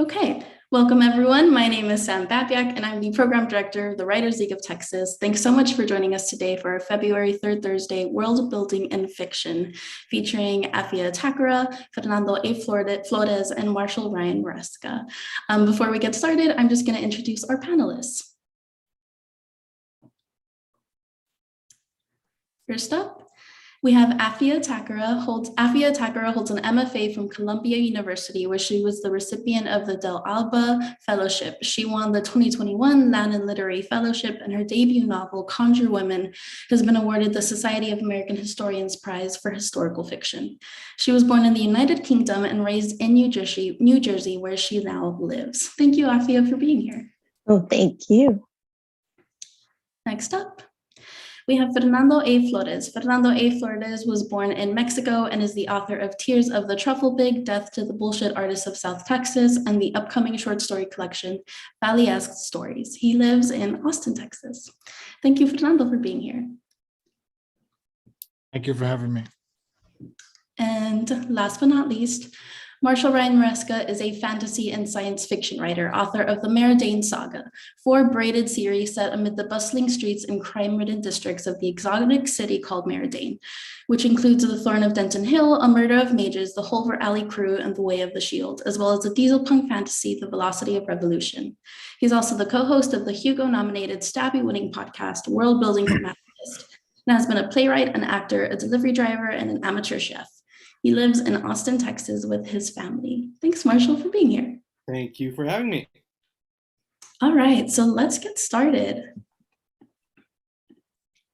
Okay, welcome everyone. My name is Sam Babiak and I'm the Program Director of the Writers League of Texas. Thanks so much for joining us today for our February 3rd Thursday World Building in Fiction, featuring Afia Atakora, Fernando A. Flores, and Marshall Ryan Maresca. Before we get started, I'm just going to introduce our panelists. First up, we have Afia Atakora holds an MFA from Columbia University, where she was the recipient of the Del Alba Fellowship. She won the 2021 Lannan Literary Fellowship, and her debut novel, Conjure Women, has been awarded the Society of American Historians Prize for Historical Fiction. She was born in the United Kingdom and raised in New Jersey, where she now lives. Thank you, Afia, for being here. Oh, thank you. Next up, we have Fernando A. Flores. Fernando A. Flores was born in Mexico and is the author of Tears of the Truffle Pig, Death to the Bullshit Artists of South Texas, and the upcoming short story collection, Valley-esque Stories. He lives in Austin, Texas. Thank you, Fernando, for being here. Thank you for having me. And last but not least, Marshall Ryan Maresca is a fantasy and science fiction writer, author of the Meridian Saga, 4 braided series set amid the bustling streets and crime-ridden districts of the exotic city called Meridian, which includes The Thorn of Denton Hill, A Murder of Mages, The Holver Alley Crew, and The Way of the Shield, as well as the diesel punk fantasy, The Velocity of Revolution. He's also the co-host of the Hugo-nominated Stabby-winning podcast, Worldbuilding from Panelists, and has been a playwright, an actor, a delivery driver, and an amateur chef. He lives in Austin, Texas with his family. Thanks, Marshall, for being here. Thank you for having me. All right, so let's get started.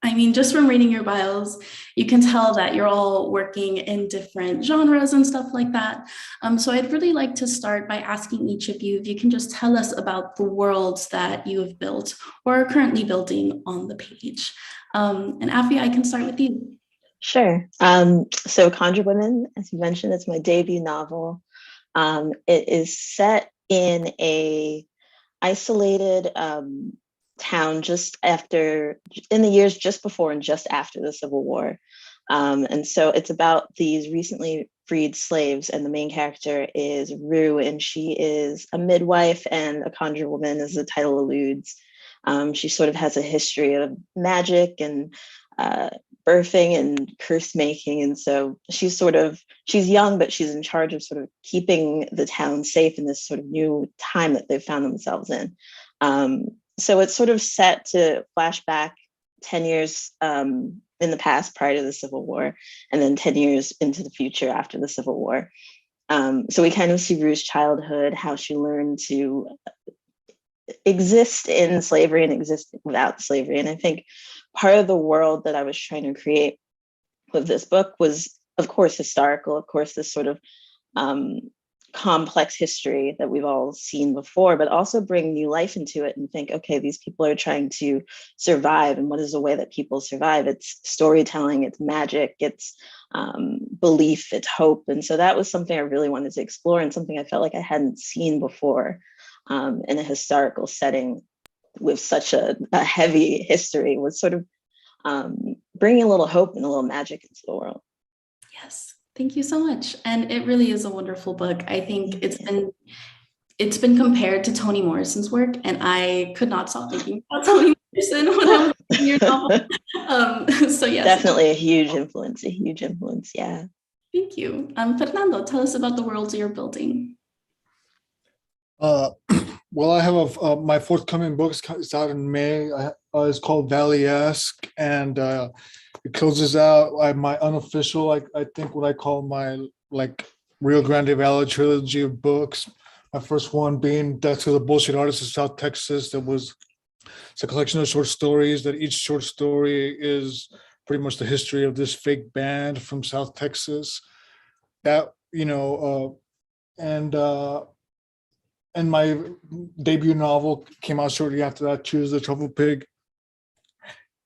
I mean, just from reading your bios, you can tell that you're all working in different genres and stuff like that. So I'd really like to start by asking each of you if you can just tell us about the worlds that you have built or are currently building on the page. And Afia, I can start with you. Sure. So Conjure Women, as you mentioned, it's my debut novel. It is set in a isolated town in the years just before and just after the Civil War. And so it's about these recently freed slaves, and the main character is Rue, and she is a midwife and a conjure woman, as the title alludes. She sort of has a history of magic and birthing and curse making, and so she's young, but she's in charge of sort of keeping the town safe in this sort of new time that they've found themselves in. So it's sort of set to flashback 10 years in the past prior to the Civil War, and then 10 years into the future after the Civil War. So we kind of see Rue's childhood, how she learned to exist in slavery and exist without slavery. And I think part of the world that I was trying to create with this book was, of course, historical, of course, this sort of complex history that we've all seen before, but also bring new life into it and think, okay, these people are trying to survive. And what is the way that people survive? It's storytelling, it's magic, it's belief, it's hope. And so that was something I really wanted to explore, and something I felt like I hadn't seen before in a historical setting with such a heavy history, was sort of bringing a little hope and a little magic into the world. Yes, thank you so much. And it really is a wonderful book. I think it's been compared to Toni Morrison's work, and I could not stop thinking about Toni Morrison when I was reading your novel. So yes. Definitely a huge influence, yeah. Thank you. Fernando, tell us about the worlds you're building. Well, I have my forthcoming book is out in May. It's called Valley-esque, and it closes out my unofficial, I think what I call my Rio Grande Valley trilogy of books. My first one being Death to the Bullshit Artists of South Texas. It's a collection of short stories that each short story is pretty much the history of this fake band from South Texas. That, and my debut novel came out shortly after that, Tears of the Truffle Pig.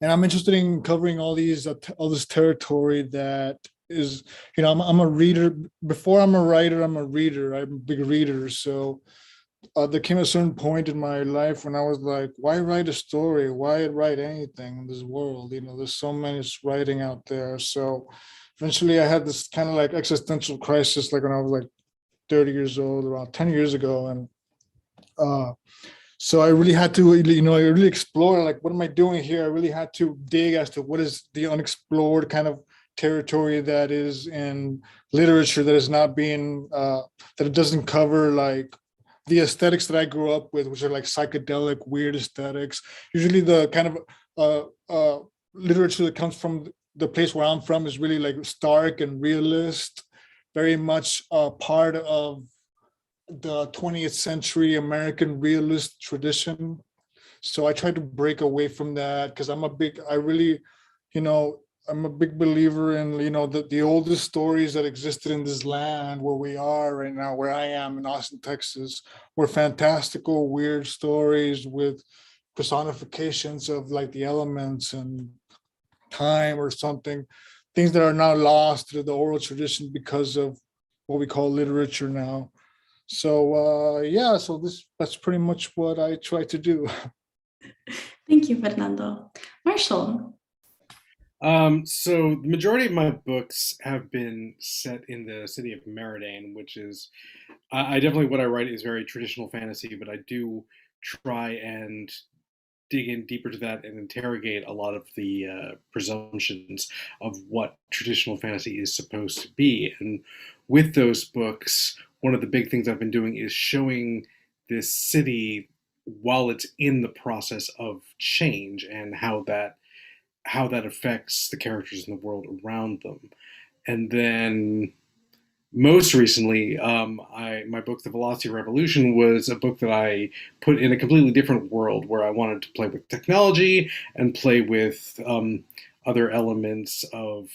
And I'm interested in covering all this territory that is, I'm a reader. Before I'm a writer, I'm a reader. I'm a big reader. So there came a certain point in my life when I was like, why write a story? Why write anything in this world? There's so much writing out there. So eventually I had this kind of existential crisis, when I was 30 years old, around 10 years ago. And so I really had to, I really explore, like, what am I doing here? I really had to dig as to what is the unexplored kind of territory that is in literature that is not being, that it doesn't cover, like the aesthetics that I grew up with, which are like psychedelic, weird aesthetics. Usually the kind of literature that comes from the place where I'm from is really like stark and realist, very much part of the 20th century American realist tradition. So I try to break away from that because I'm a big believer in, the oldest stories that existed in this land where we are right now, where I am in Austin, Texas, were fantastical, weird stories with personifications of like the elements and time or something, things that are now lost to the oral tradition because of what we call literature now. So that's pretty much what I try to do. Thank you, Fernando. Marshall. So the majority of my books have been set in the city of Meridian, which is, I definitely, what I write is very traditional fantasy, but I do try and dig in deeper to that and interrogate a lot of the presumptions of what traditional fantasy is supposed to be. And with those books, one of the big things I've been doing is showing this city while it's in the process of change and how that affects the characters in the world around them. And then most recently, my book, The Velocity Revolution, was a book that I put in a completely different world where I wanted to play with technology and play with other elements of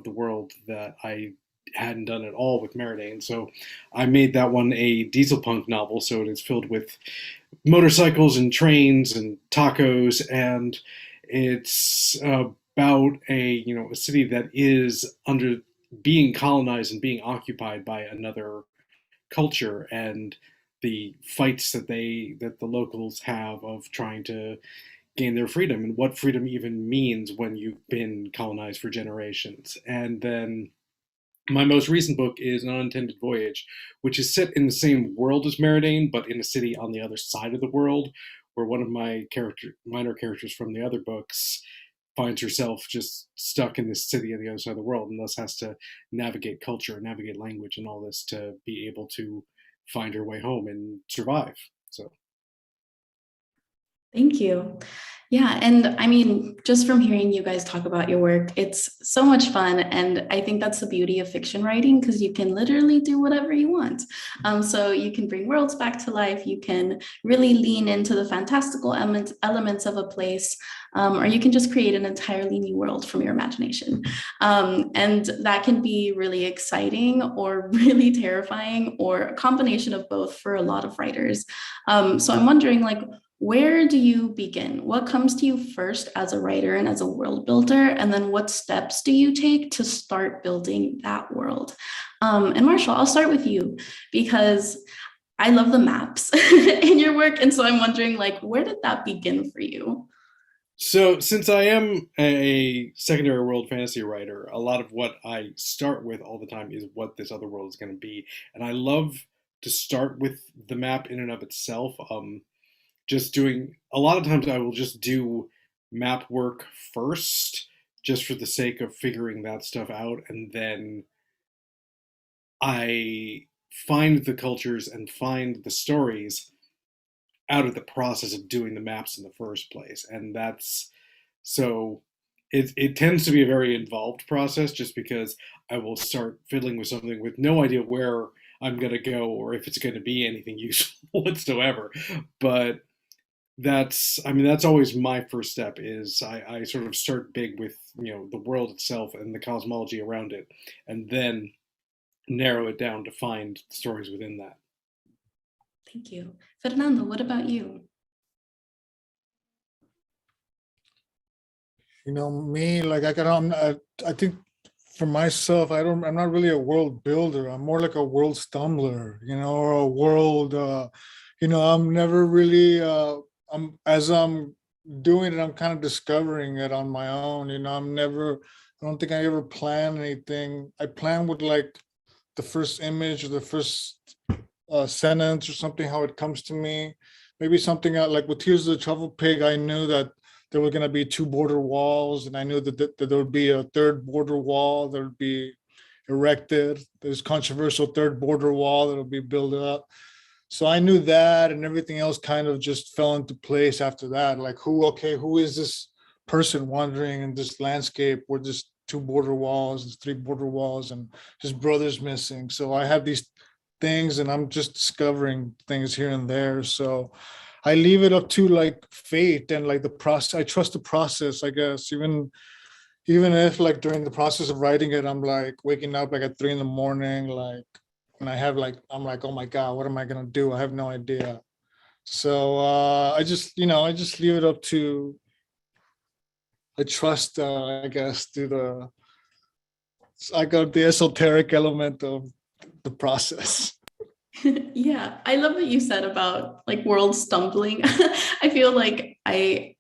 the world that I hadn't done at all with Meridian. So I made that one a diesel punk novel. So it is filled with motorcycles and trains and tacos, and it's about a city that is being colonized and being occupied by another culture, and the fights that the locals have of trying to gain their freedom, and what freedom even means when you've been colonized for generations. And then my most recent book is An Unintended Voyage, which is set in the same world as Meridian, but in a city on the other side of the world, where one of my minor characters from the other books finds herself just stuck in this city on the other side of the world, and thus has to navigate culture, navigate language, and all this to be able to find her way home and survive. So, Thank you. Yeah, and I mean, just from hearing you guys talk about your work, it's so much fun. And I think that's the beauty of fiction writing, because you can literally do whatever you want. So you can bring worlds back to life. You can really lean into the fantastical elements of a place, or you can just create an entirely new world from your imagination. And that can be really exciting or really terrifying, or a combination of both for a lot of writers. So I'm wondering, like, where do you begin? What comes to you first as a writer and as a world builder? And then what steps do you take to start building that world? And Marshall, I'll start with you, because I love the maps in your work. And so I'm wondering, like, where did that begin for you? So since I am a secondary world fantasy writer, a lot of what I start with all the time is what this other world is going to be. And I love to start with the map in and of itself. Just doing, a lot of times I will just do map work first, just for the sake of figuring that stuff out, and then I find the cultures and find the stories out of the process of doing the maps in the first place. And so it tends to be a very involved process, just because I will start fiddling with something with no idea where I'm going to go or if it's going to be anything useful whatsoever. But that's always my first step. Is I sort of start big with the world itself and the cosmology around it, and then narrow it down to find the stories within that. Thank you. Fernando, what about you? Me, like I think for myself, I'm not really a world builder. I'm more like a world stumbler, or a world, I'm never really, I'm doing it, I'm kind of discovering it on my own. I don't think I ever plan anything. I plan with like the first image or the first sentence or something, how it comes to me. Maybe something like with Tears of the Truffle Pig, I knew that there were going to be 2 border walls, and I knew that there would be a 3rd border wall that would be erected. There's controversial 3rd border wall that will be built up. So I knew that, and everything else kind of just fell into place after that. Like, who is this person wandering in this landscape where there's 2 border walls, there's 3 border walls, and his brother's missing. So I have these things, and I'm just discovering things here and there. So I leave it up to like fate and like the process. I trust the process, I guess, even if like during the process of writing it, I'm like waking up like at 3 a.m, like, and I'm like, oh my God, what am I gonna do? I have no idea. So I just leave it up to, I trust, I guess, I got the esoteric element of the process. Yeah, I love what you said about like world stumbling. I feel like I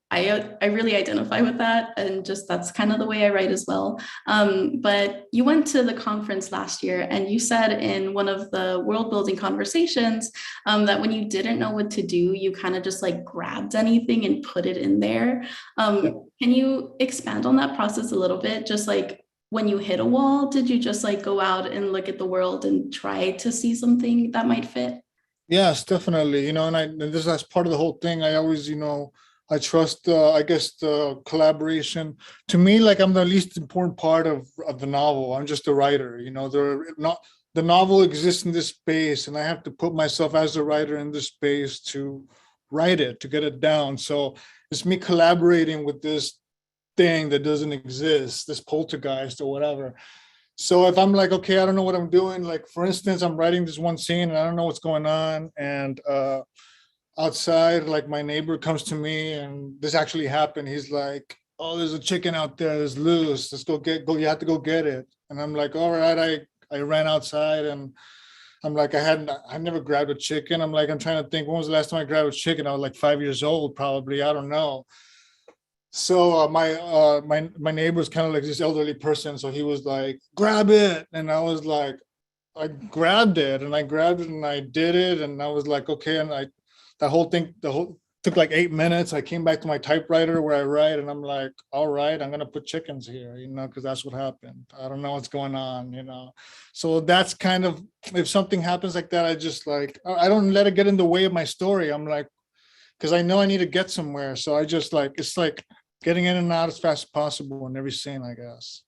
really identify with that, and just that's kind of the way I write as well. But you went to the conference last year, and you said in one of the world building conversations that when you didn't know what to do, you kind of just like grabbed anything and put it in there. Can you expand on that process a little bit? Just like when you hit a wall, did you just like go out and look at the world and try to see something that might fit? Yes, definitely. And this is part of the whole thing. I always, I trust, I guess, the collaboration. To me, like, I'm the least important part of the novel. I'm just a writer. The novel exists in this space, and I have to put myself as a writer in this space to write it, to get it down. So it's me collaborating with this thing that doesn't exist, this poltergeist or whatever. So if I'm like, okay, I don't know what I'm doing, like for instance, I'm writing this one scene and I don't know what's going on, and outside, like my neighbor comes to me, and this actually happened. He's like, oh, there's a chicken out there, it's loose, let's go, you have to go get it. And I'm like, all right. I ran outside, and I'm like, I never grabbed a chicken. I'm like, I'm trying to think, when was the last time I grabbed a chicken? I was like 5 years old, probably, I don't know. So my neighbor's kind of like this elderly person, so he was like, grab it, and I was like, I grabbed it, and I did it, and I was like, okay, and the whole took like 8 minutes. I came back to my typewriter where I write, and I'm like, all right, I'm gonna put chickens here, because that's what happened. I don't know what's going on, So that's kind of, if something happens like that, I just like, I don't let it get in the way of my story. I'm like, because I know I need to get somewhere, so I just like, it's like getting in and out as fast as possible in every scene, I guess.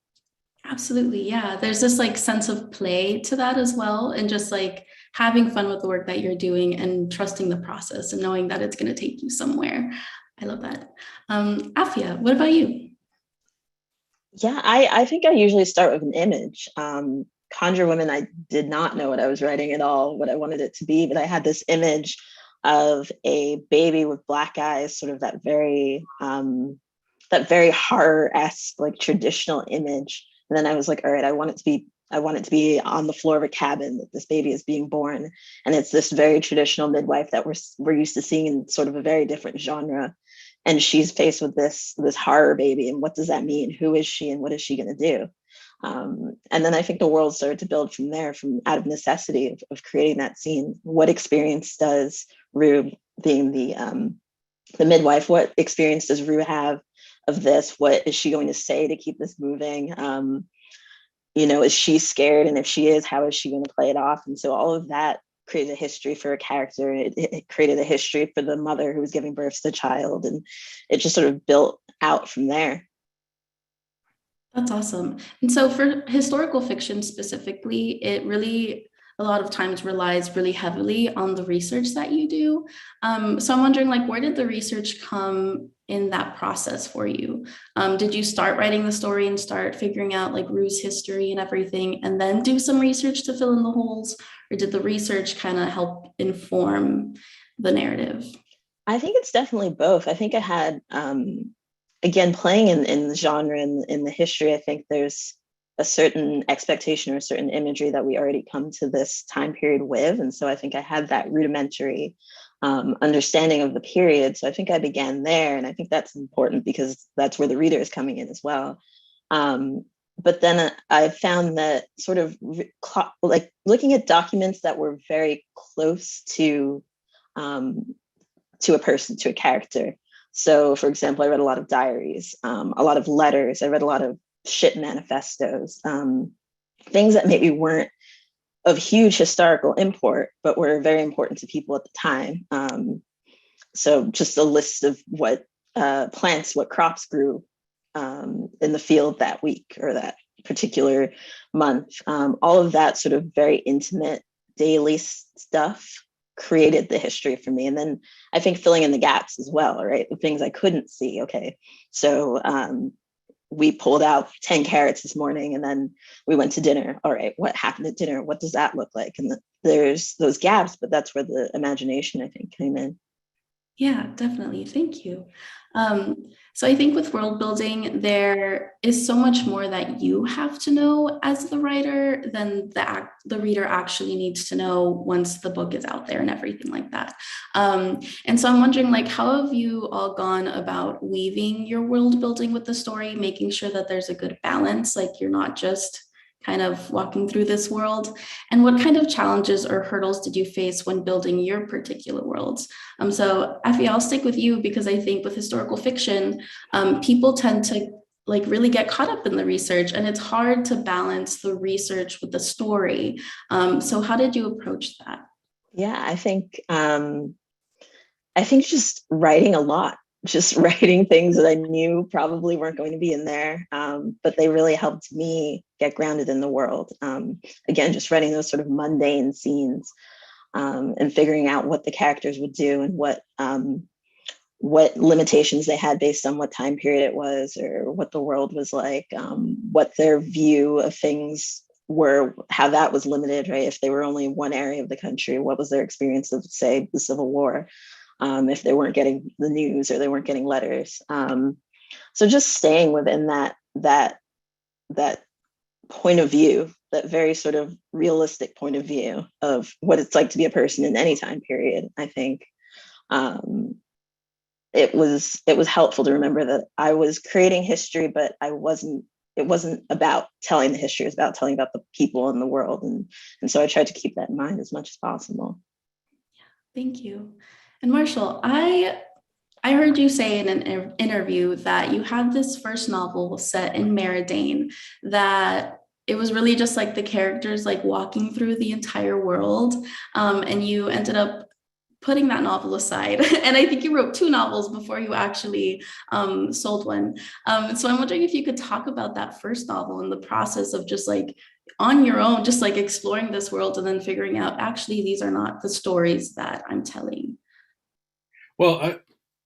Absolutely. Yeah. There's this like sense of play to that as well. And just like having fun with the work that you're doing and trusting the process and knowing that it's going to take you somewhere. I love that. Afia, what about you? Yeah, I think I usually start with an image. Conjure Women, I did not know what I was writing at all, what I wanted it to be, but I had this image of a baby with black eyes, sort of that very horror-esque, like traditional image. And then I was like, all right, I want it to be on the floor of a cabin that this baby is being born. And it's this very traditional midwife that we're used to seeing in sort of a very different genre. And she's faced with this horror baby. And what does that mean? Who is she and what is she going to do? And then I think the world started to build from there, from out of necessity of creating that scene. What experience does Rue, being the midwife, what experience does Rue have of this? What is she going to say to keep this moving? Is she scared? And if she is, how is she going to play it off? And so all of that created a history for a character. It created a history for the mother who was giving birth to the child. And it just sort of built out from there. That's awesome. And so for historical fiction specifically, it really a lot of times relies really heavily on the research that you do. So I'm wondering, like, where did the research come in that process for you? Did you start writing the story and start figuring out like Rue's history and everything, and then do some research to fill in the holes? Or did the research kind of help inform the narrative? I think it's definitely both. I think I had, again, playing in the genre and in the history, I think there's a certain expectation or a certain imagery that we already come to this time period with. And so I think I had that rudimentary understanding of the period. So I think I began there. And I think that's important because that's where the reader is coming in as well. but then I found that sort of like looking at documents that were very close to a person, to a character. So, for example, I read a lot of diaries, a lot of letters. I read a lot of shit manifestos, things that maybe weren't of huge historical import, but were very important to people at the time. So just a list of what plants, what crops grew in the field that week or that particular month. All of that sort of very intimate daily stuff created the history for me. And then I think filling in the gaps as well, right? The things I couldn't see. Okay, so we pulled out 10 carrots this morning and then we went to dinner. All right, what happened at dinner? What does that look like? And there's those gaps, but that's where the imagination, I think, came in. Yeah, definitely. Thank you. So I think with world building, there is so much more that you have to know as the writer than the reader actually needs to know once the book is out there and everything like that. And so I'm wondering, like, how have you all gone about weaving your world building with the story, making sure that there's a good balance, like you're not just kind of walking through this world? And what kind of challenges or hurdles did you face when building your particular worlds? So Effie, I'll stick with you because I think with historical fiction, people tend to like really get caught up in the research and it's hard to balance the research with the story. So how did you approach that? Yeah, I think just writing a lot, just writing things that I knew probably weren't going to be in there, but they really helped me get grounded in the world. Again, just writing those sort of mundane scenes and figuring out what the characters would do and what limitations they had based on what time period it was or what the world was like, what their view of things were, how that was limited, right? If they were only in one area of the country, what was their experience of, say, the Civil War? If they weren't getting the news or they weren't getting letters. So just staying within that point of view, that very sort of realistic point of view of what it's like to be a person in any time period. I think it was helpful to remember that I was creating history, but it wasn't about telling the history, it was about telling about the people in the world. And so I tried to keep that in mind as much as possible. Thank you. And Marshall, I heard you say in an interview that you had this first novel set in Meridain, that it was really just like the characters like walking through the entire world, and you ended up putting that novel aside. And I think you wrote 2 novels before you actually sold one. So I'm wondering if you could talk about that first novel and the process of just like on your own, just like exploring this world and then figuring out, actually, these are not the stories that I'm telling. Well,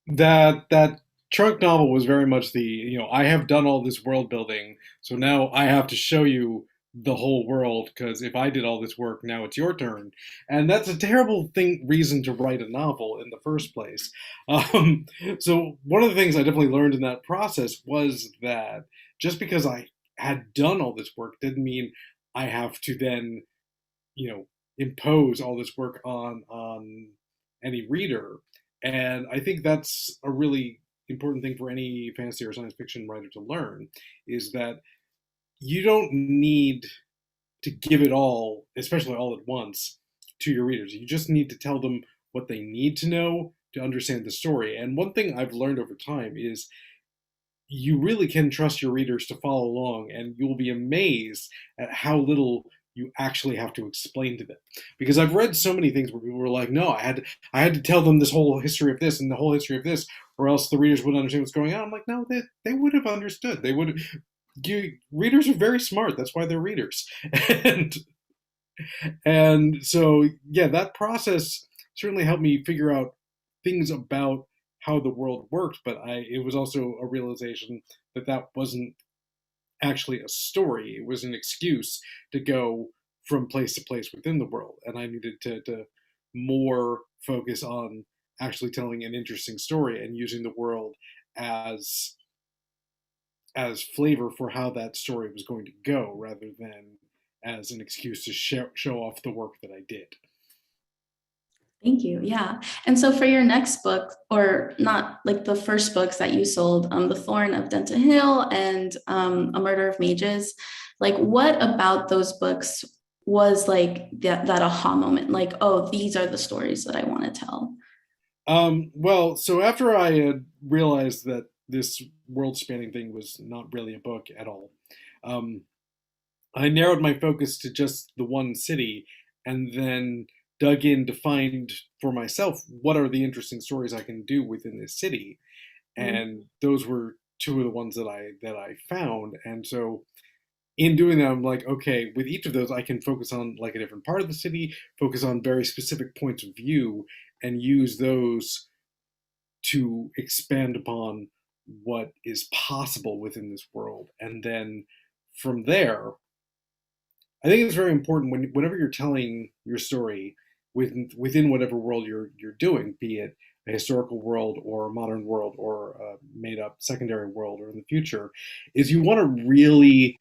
that trunk novel was very much I have done all this world building, so now I have to show you the whole world, because if I did all this work, now it's your turn. And that's a terrible reason to write a novel in the first place. Um, so one of the things I definitely learned in that process was that just because I had done all this work didn't mean I have to then, you know, impose all this work on any reader. And I think that's a really important thing for any fantasy or science fiction writer to learn, is that you don't need to give it all, especially all at once, to your readers. You just need to tell them what they need to know to understand the story. And one thing I've learned over time is you really can trust your readers to follow along, and you'll be amazed at how little you actually have to explain to them. Because I've read so many things where people were like, "No, I had to tell them this whole history of this and the whole history of this, or else the readers wouldn't understand what's going on." I'm like, "No, they would have understood. They would. Readers are very smart. That's why they're readers." and and so yeah, that process certainly helped me figure out things about how the world worked, but it was also a realization that that wasn't actually a story. It was an excuse to go from place to place within the world, and I needed to more focus on actually telling an interesting story and using the world as flavor for how that story was going to go, rather than as an excuse to show off the work that I did. Thank you. Yeah. And so for your next book, or not like the first books that you sold, The Thorn of Denton Hill and A Murder of Mages, like what about those books was like that aha moment? Like, oh, these are the stories that I want to tell. Well, so after I had realized that this world spanning thing was not really a book at all, um, I narrowed my focus to just the one city and then dug in to find for myself what are the interesting stories I can do within this city. Mhm. And those were two of the ones that I found. And so in doing that, I'm like, okay, with each of those, I can focus on like a different part of the city, focus on very specific points of view, and use those to expand upon what is possible within this world. And then from there, I think it's very important whenever you're telling your story within whatever world you're doing, be it a historical world or a modern world or a made up secondary world or in the future, is you want to really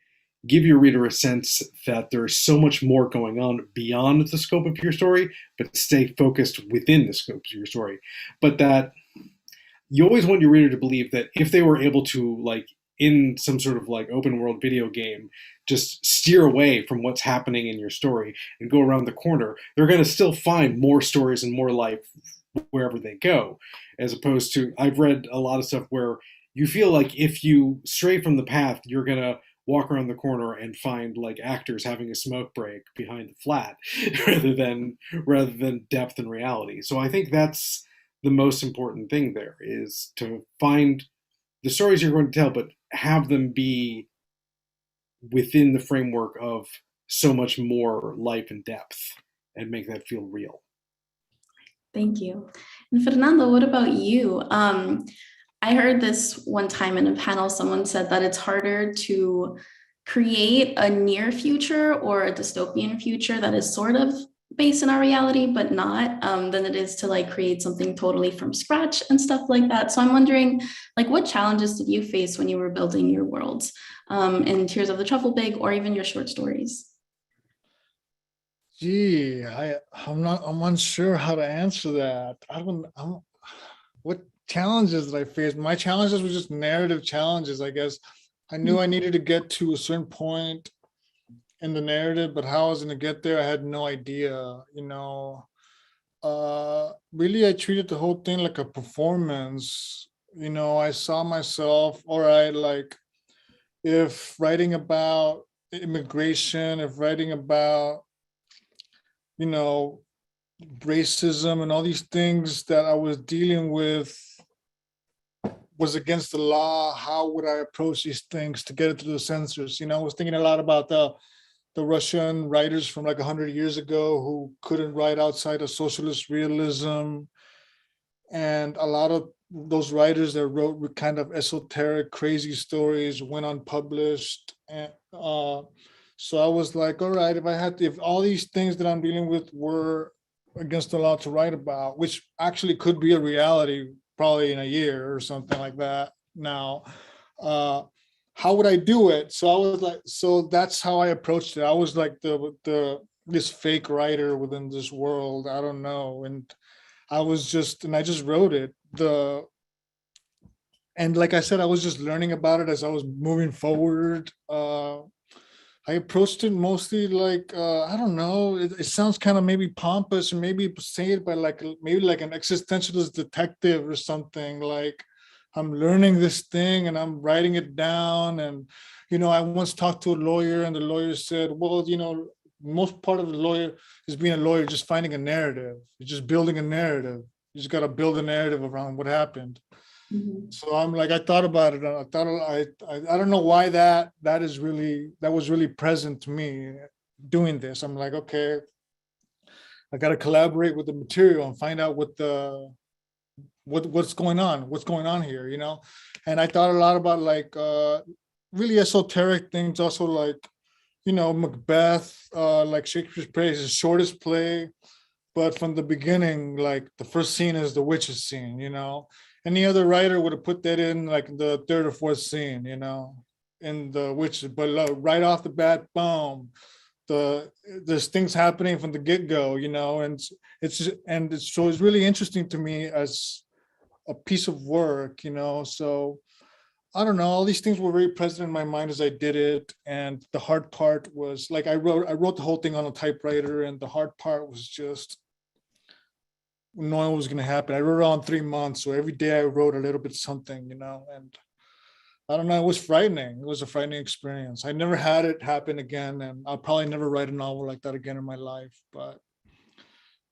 give your reader a sense that there is so much more going on beyond the scope of your story, but stay focused within the scope of your story. But that you always want your reader to believe that if they were able to, like, in some sort of like open world video game, just steer away from what's happening in your story and go around the corner, they're going to still find more stories and more life wherever they go. As opposed to, I've read a lot of stuff where you feel like if you stray from the path, you're going to walk around the corner and find like actors having a smoke break behind the flat rather than depth and reality. So I think that's the most important thing there, is to find the stories you're going to tell, but have them be within the framework of so much more life and depth and make that feel real. Thank you. And Fernando, what about you? I heard this one time in a panel, someone said that it's harder to create a near future or a dystopian future that is sort of based in our reality, but not, than it is to like create something totally from scratch and stuff like that. So I'm wondering, like, what challenges did you face when you were building your worlds in Tears of the Truffle or even your short stories? Gee, I'm unsure how to answer that. What challenges did I face? My challenges were just narrative challenges, I guess. I knew I needed to get to a certain point in the narrative, but how I was going to get there, I had no idea, really, I treated the whole thing like a performance. I saw myself, all right, like if writing about immigration, if writing about, you know, racism and all these things that I was dealing with was against the law, how would I approach these things to get it through the censors? I was thinking a lot about the Russian writers from like 100 years ago who couldn't write outside of socialist realism. And a lot of those writers that wrote with kind of esoteric, crazy stories went unpublished. And so I was like, all right, if all these things that I'm dealing with were against the law to write about, which actually could be a reality probably in a year or something like that now, how would I do it? So I was like, so that's how I approached it. I was like this fake writer within this world. I don't know. And I just wrote it. And like I said, I was just learning about it as I was moving forward. I approached it mostly like, I don't know, it sounds kind of maybe pompous, or maybe say it by like, maybe like an existentialist detective or something. Like I'm learning this thing and I'm writing it down. And, I once talked to a lawyer and the lawyer said, well, most part of the lawyer is being a lawyer, just finding a narrative. You're just building a narrative. You just got to build a narrative around what happened. Mhm. So I'm like, I thought about it. I don't know why that was really present to me doing this. I'm like, okay, I got to collaborate with the material and find out what's going on here, And I thought a lot about like really esoteric things, also like, Macbeth, like Shakespeare's play is the shortest play, but from the beginning, like the first scene is the witches scene, Any other writer would have put that in like the third or fourth scene, in the witches, but right off the bat, boom, there's things happening from the get-go, and so it's really interesting to me as a piece of work, so I don't know, all these things were very present in my mind as I did it. And the hard part was like I wrote the whole thing on a typewriter, and the hard part was just knowing what was going to happen. I wrote it on 3 months, so every day I wrote a little bit something, and I don't know, it was frightening. It was a frightening experience. I never had it happen again, and I'll probably never write a novel like that again in my life, but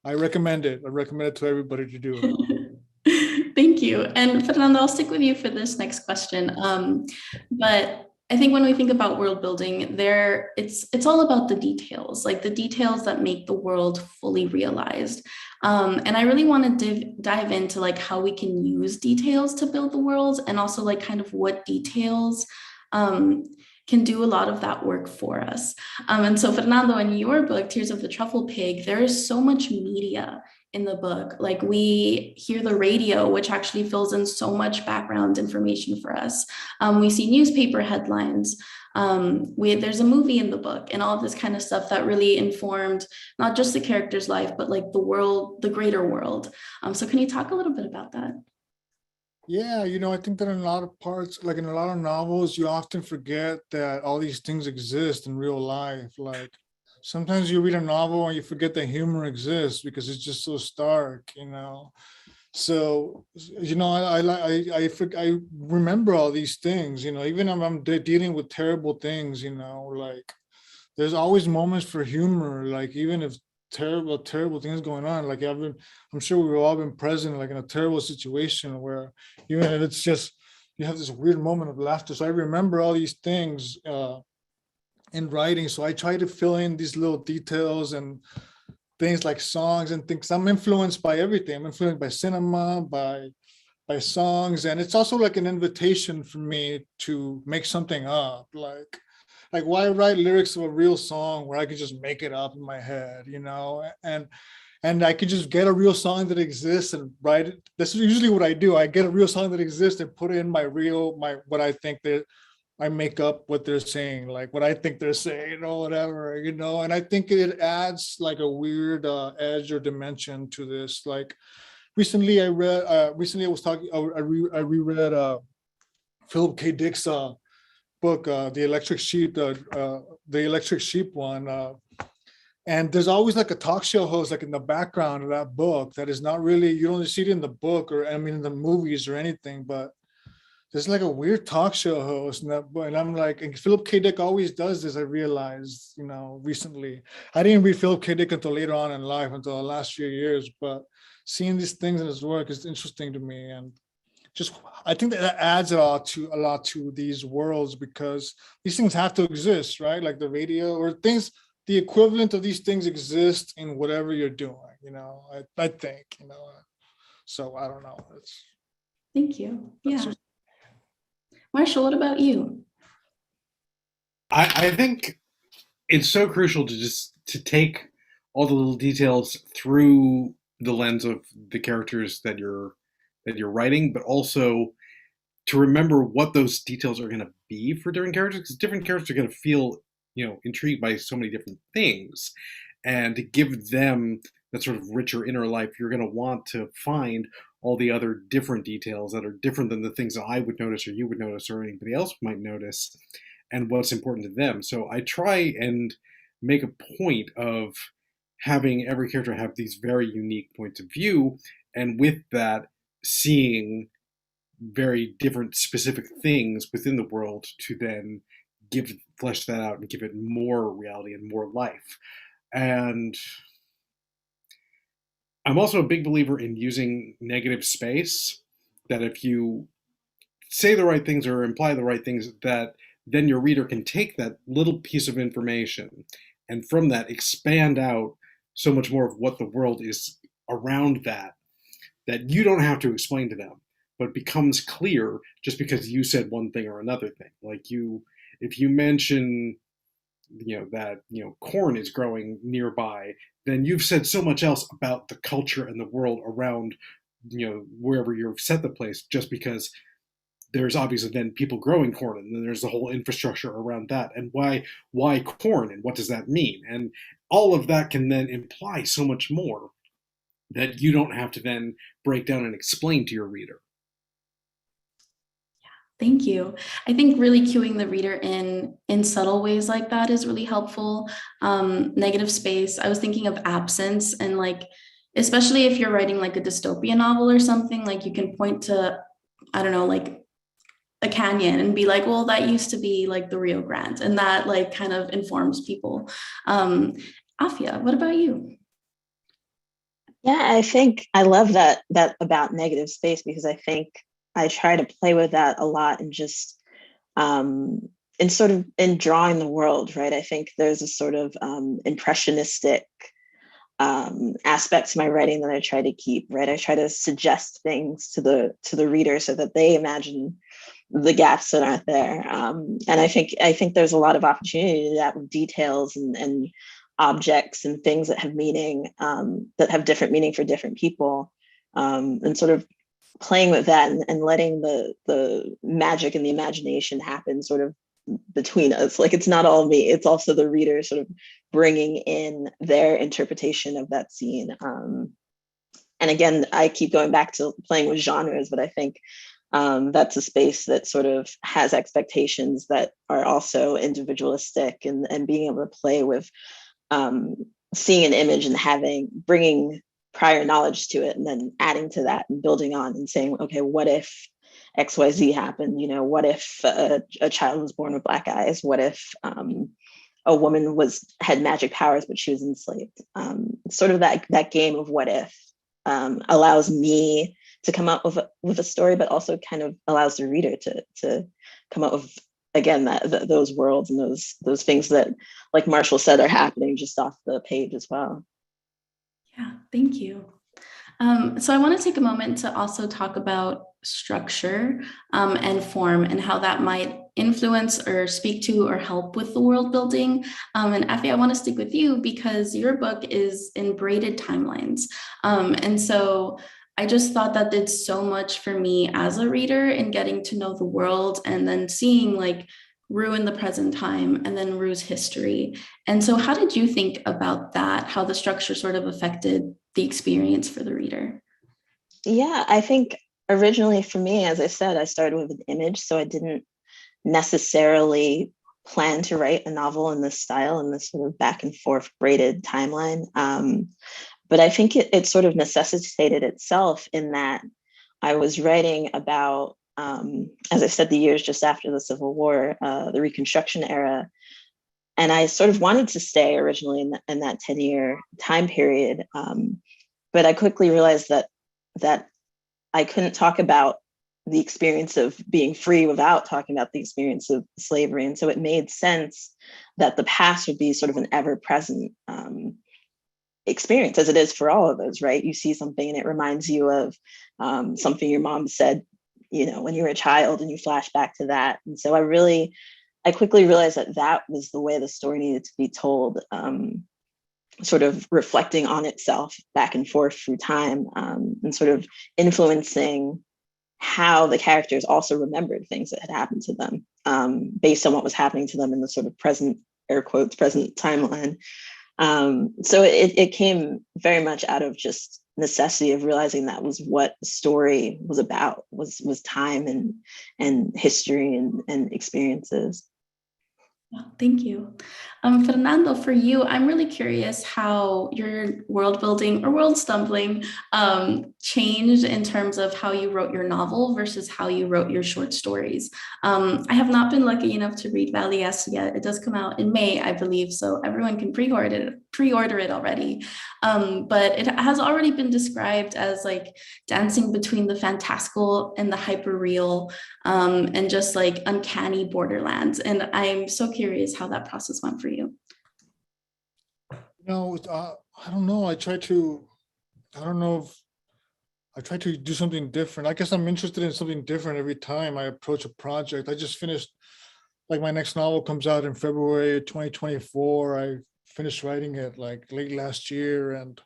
I recommend it. I recommend it to everybody to do it. Thank you. And Fernando, I'll stick with you for this next question. But I think when we think about world building, it's all about the details, like the details that make the world fully realized. And I really want to dive into like how we can use details to build the world, and also like kind of what details can do a lot of that work for us. And so Fernando, in your book, Tears of the Truffle Pig, there is so much media in the book. Like we hear the radio, which actually fills in so much background information for us. We see newspaper headlines. There's a movie in the book, and all of this kind of stuff that really informed not just the character's life, but like the world, the greater world. So can you talk a little bit about that? Yeah, I think that in a lot of parts, like in a lot of novels, you often forget that all these things exist in real life. Like sometimes you read a novel and you forget that humor exists because it's just so stark, So, I remember all these things, even if I'm dealing with terrible things, like there's always moments for humor, like even if terrible things going on. Like I'm sure we've all been present, like in a terrible situation where even if it's just, you have this weird moment of laughter. So I remember all these things in writing. So I try to fill in these little details and things like songs and things. I'm influenced by everything. I'm influenced by cinema, by songs. And it's also like an invitation for me to make something up. Like why write lyrics of a real song where I could just make it up in my head, and I could just get a real song that exists and write it. This is usually what I do. I get a real song that exists and put it in what I think that I make up what they're saying, like what I think they're saying or whatever, and I think it adds like a weird edge or dimension to this. Like recently I reread Philip K. Dick's book, The Electric Sheep, the Electric Sheep one. And there's always like a talk show host like in the background of that book that is not really, you don't see it in the book or in the movies or anything, but there's like a weird talk show host in that book. And I'm like, and Philip K. Dick always does this, I realized, recently. I didn't read Philip K. Dick until later on in life, until the last few years, but seeing these things in his work is interesting to me. And just, I think that adds a lot to these worlds, because these things have to exist, right? Like the radio or things, the equivalent of these things exist in whatever you're doing, I think, so I don't know. Thank you. Yeah. Marshall, what about you? I think it's so crucial to take all the little details through the lens of the characters that you're writing, but also to remember what those details are going to be for different characters, because different characters are going to feel, intrigued by so many different things, and to give them that sort of richer inner life, you're going to want to find all the other different details that are different than the things that I would notice or you would notice or anybody else might notice, and what's important to them. So I try and make a point of having every character have these very unique points of view, and with that, seeing very different specific things within the world to then flesh that out and give it more reality and more life. And I'm also a big believer in using negative space, that if you say the right things or imply the right things, that then your reader can take that little piece of information and from that expand out so much more of what the world is around that you don't have to explain to them, but becomes clear just because you said one thing or another thing. Like if you mention, that, corn is growing nearby, then you've said so much else about the culture and the world around, wherever you've set the place, just because there's obviously then people growing corn, and then there's the whole infrastructure around that. And why corn, and what does that mean? And all of that can then imply so much more that you don't have to then break down and explain to your reader. Thank you. I think really cueing the reader in subtle ways like that is really helpful. Negative space. I was thinking of absence, and like, especially if you're writing like a dystopian novel or something, like you can point to, I don't know, like a canyon and be like, well, that used to be like the Rio Grande, and that like kind of informs people. Afia, what about you? Yeah, I think I love that about negative space, because I think I try to play with that a lot, and just in sort of in drawing the world, right? I think there's a sort of impressionistic aspect to my writing that I try to keep, right? I try to suggest things to the reader so that they imagine the gaps that aren't there. And I think there's a lot of opportunity to that with details and objects and things that have meaning, that have different meaning for different people, and sort of playing with that, and letting the magic and the imagination happen sort of between us. Like, it's not all me, it's also the reader sort of bringing in their interpretation of that scene. And again, I keep going back to playing with genres, but I think that's a space that sort of has expectations that are also individualistic, and being able to play with seeing an image and bringing prior knowledge to it, and then adding to that and building on and saying, okay, what if XYZ happened? You know, what if a child was born with black eyes? What if a woman had magic powers, but she was enslaved? Sort of that game of what if allows me to come up with a story, but also kind of allows the reader to come up with, again, those worlds and those things that, like Marshall said, are happening just off the page as well. Yeah, thank you. So I want to take a moment to also talk about structure and form, and how that might influence or speak to or help with the world building. And Effie, I want to stick with you because your book is in braided timelines. And so I just thought that did so much for me as a reader in getting to know the world, and then seeing like Rue in the present time and then Rue's history. And so how did you think about that? How the structure sort of affected the experience for the reader? Yeah, I think originally for me, as I said, I started with an image, so I didn't necessarily plan to write a novel in this style, in this sort of back and forth braided timeline. But I think it sort of necessitated itself, in that I was writing about, as I said, the years just after the Civil War, the Reconstruction era. And I sort of wanted to stay originally in that 10-year time period. But I quickly realized that I couldn't talk about the experience of being free without talking about the experience of slavery. And so it made sense that the past would be sort of an ever-present experience, as it is for all of us, right? You see something and it reminds you of something your mom said, you know, when you were a child, and you flash back to that. And so I quickly realized that was the way the story needed to be told, sort of reflecting on itself back and forth through time, and sort of influencing how the characters also remembered things that had happened to them, based on what was happening to them in the sort of present, air quotes, present timeline. So it came very much out of just necessity of realizing that was what the story was about, was time and history and experiences. Well, thank you. Fernando, for you, I'm really curious how your world building or world stumbling changed in terms of how you wrote your novel versus how you wrote your short stories. I have not been lucky enough to read Valley-esque yet. It does come out in May, I believe, so everyone can pre-order it already. But it has already been described as like dancing between the fantastical and the hyper-real, and just like uncanny borderlands. And I'm so curious how that process went for you. No, I don't know. I don't know if I try to do something different. I guess I'm interested in something different every time I approach a project. I just finished, like, my next novel comes out in February 2024. I finished writing it like late last year, and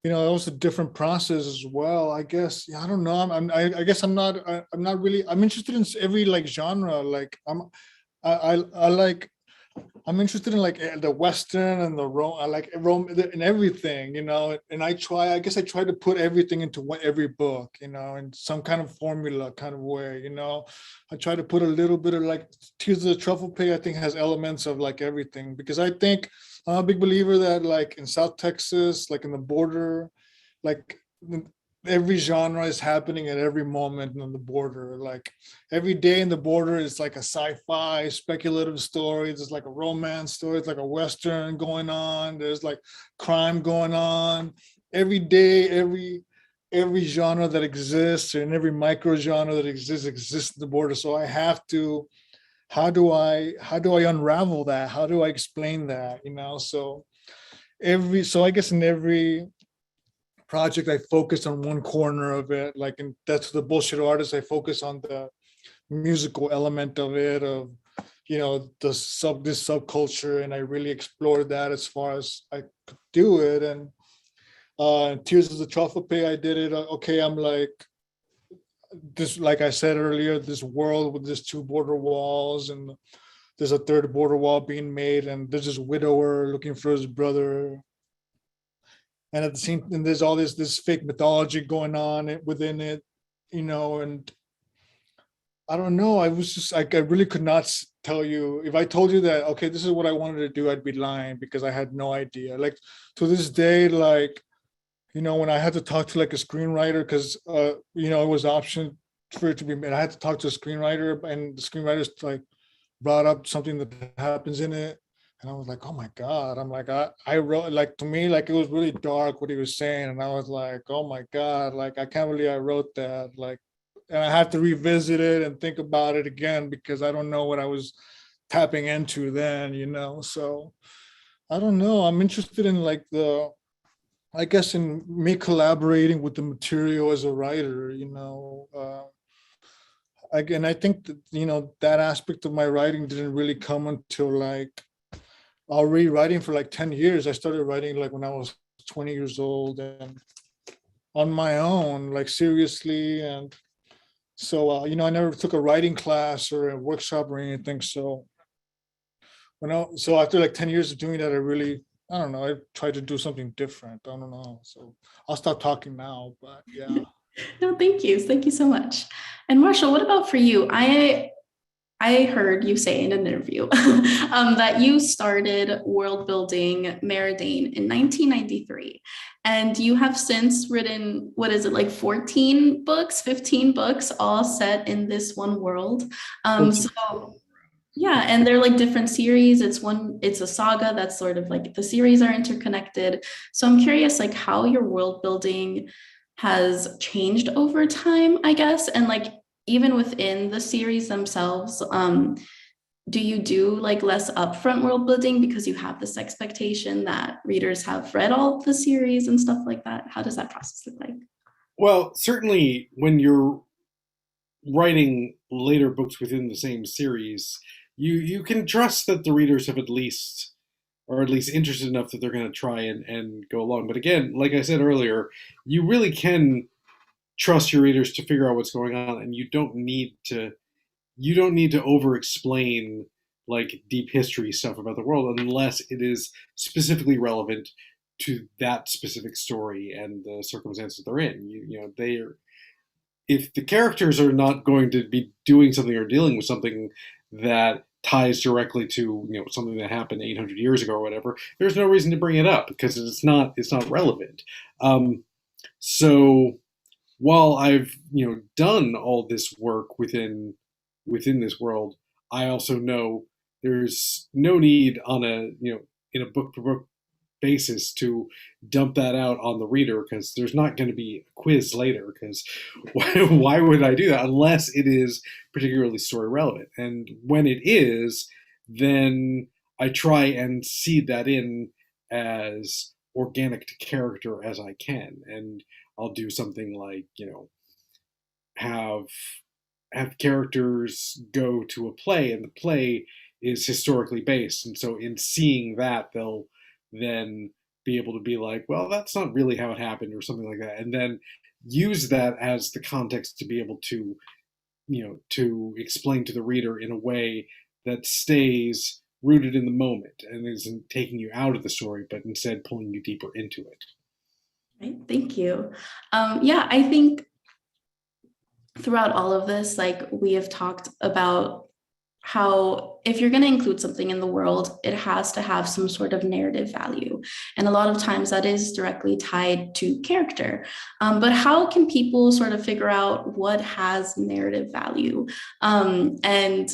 it was a different process as well. I guess, yeah, I don't know. I guess I'm not really, I'm interested in every like genre. Like I like, I'm interested in like the Western and the Rome. I like Rome and everything, and I guess I try to put everything into every book, in some kind of formula kind of way, I try to put a little bit of like Tears of the Truffle Pig, I think has elements of like everything, because I think I'm a big believer that like in South Texas, like in the border, like every genre is happening at every moment on the border. Like every day in the border is like a sci-fi speculative story. There's like a romance story. It's like a Western going on. There's like crime going on. Every day, every genre that exists and every micro genre that exists in the border. So I have to, how do I unravel that? How do I explain that? So I guess in every project I focus on one corner of it, like, and that's the bullshit artist, I focus on the musical element of it, of this subculture, and I really explored that as far as I could do it. And Tears of the Truffle Pig, I did it, okay, I'm like this, like I said earlier, this world with these two border walls, and there's a third border wall being made, and there's this widower looking for his brother, and at the same, and there's all this fake mythology going on within it, and I don't know, I was just like, I really could not tell you. If I told you that, okay, this is what I wanted to do, I'd be lying, because I had no idea. Like to this day, like, when I had to talk to like a screenwriter, because it was option for it to be made, I had to talk to a screenwriter, and the screenwriter's like brought up something that happens in it, and I was like, oh my God. I'm like, I wrote, like, to me, like, it was really dark what he was saying. And I was like, oh my God, like, I can't believe I wrote that. Like, and I have to revisit it and think about it again, because I don't know what I was tapping into then, So I don't know. I'm interested in like I guess in me collaborating with the material as a writer, again, I think that, that aspect of my writing didn't really come until like already writing for like 10 years. I started writing like when I was 20 years old, and on my own, like seriously. And so, I never took a writing class or a workshop or anything. So so after like 10 years of doing that, I don't know, I tried to do something different. I don't know. So I'll stop talking now, but yeah. No, thank you. Thank you so much. And Marshall, what about for you? I heard you say in an interview that you started Worldbuilding Meridian in 1993, and you have since written, what is it, like 14 books, 15 books, all set in this one world. So yeah, and they're like different series. It's a saga that's sort of like the series are interconnected. So I'm curious, like how your world building has changed over time, I guess, and like even within the series themselves, do you do like less upfront world building because you have this expectation that readers have read all the series and stuff like that? How does that process look like? Well, certainly when you're writing later books within the same series, you can trust that the readers have at least, or at least interested enough that they're going to try and go along. But again, like I said earlier, you really can trust your readers to figure out what's going on, and you don't need to over explain like deep history stuff about the world unless it is specifically relevant to that specific story and the circumstances they're in. They are, if the characters are not going to be doing something or dealing with something that ties directly to something that happened 800 years ago or whatever, there's no reason to bring it up because it's not relevant. So while I've done all this work within this world, I also know there's no need on a in a book per book basis to dump that out on the reader, because there's not going to be a quiz later, because why would I do that unless it is particularly story relevant? And when it is, then I try and seed that in as organic to character as I can, and I'll do something like have characters go to a play, and the play is historically based, and so in seeing that, they'll then be able to be like, well, that's not really how it happened, or something like that, and then use that as the context to be able to, to explain to the reader in a way that stays rooted in the moment and isn't taking you out of the story, but instead pulling you deeper into it. Right, thank you. Yeah, I think throughout all of this, like we have talked about how if you're going to include something in the world, it has to have some sort of narrative value. And a lot of times that is directly tied to character. But how can people sort of figure out what has narrative value? And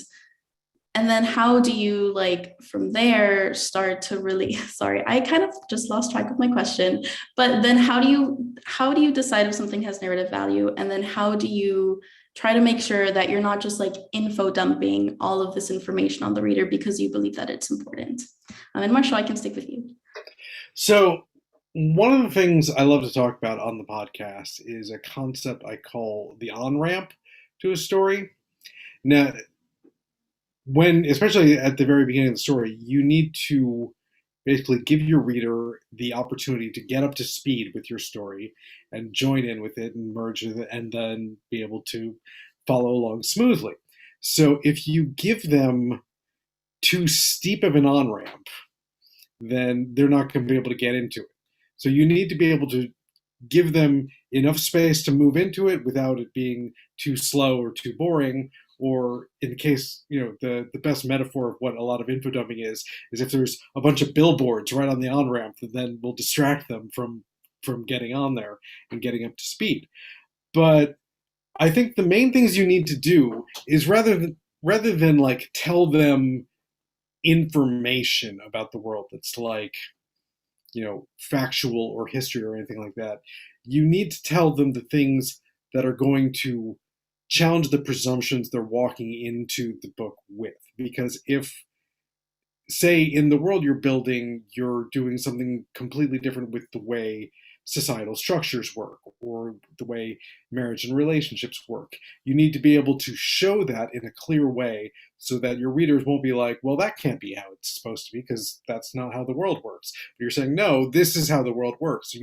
then how do you, like, from there start to really, sorry, I kind of just lost track of my question, but then how do you decide if something has narrative value? And then how do you try to make sure that you're not just like info dumping all of this information on the reader because you believe that it's important? And Marshall, I can stick with you. So one of the things I love to talk about on the podcast is a concept I call the on-ramp to a story. Now, especially at the very beginning of the story, you need to basically give your reader the opportunity to get up to speed with your story and join in with it and merge with it, and then be able to follow along smoothly. So if you give them too steep of an on-ramp, then they're not going to be able to get into it. So you need to be able to give them enough space to move into it without it being too slow or too boring. Or in the case, the best metaphor of what a lot of info dumping is if there's a bunch of billboards right on the on-ramp, then we'll distract them from getting on there and getting up to speed. But I think the main things you need to do is rather than like tell them information about the world that's like, factual or history or anything like that, you need to tell them the things that are going to challenge the presumptions they're walking into the book with. Because if, say, in the world you're building, you're doing something completely different with the way societal structures work or the way marriage and relationships work, you need to be able to show that in a clear way so that your readers won't be like, well, that can't be how it's supposed to be because that's not how the world works. But you're saying, no, this is how the world works. So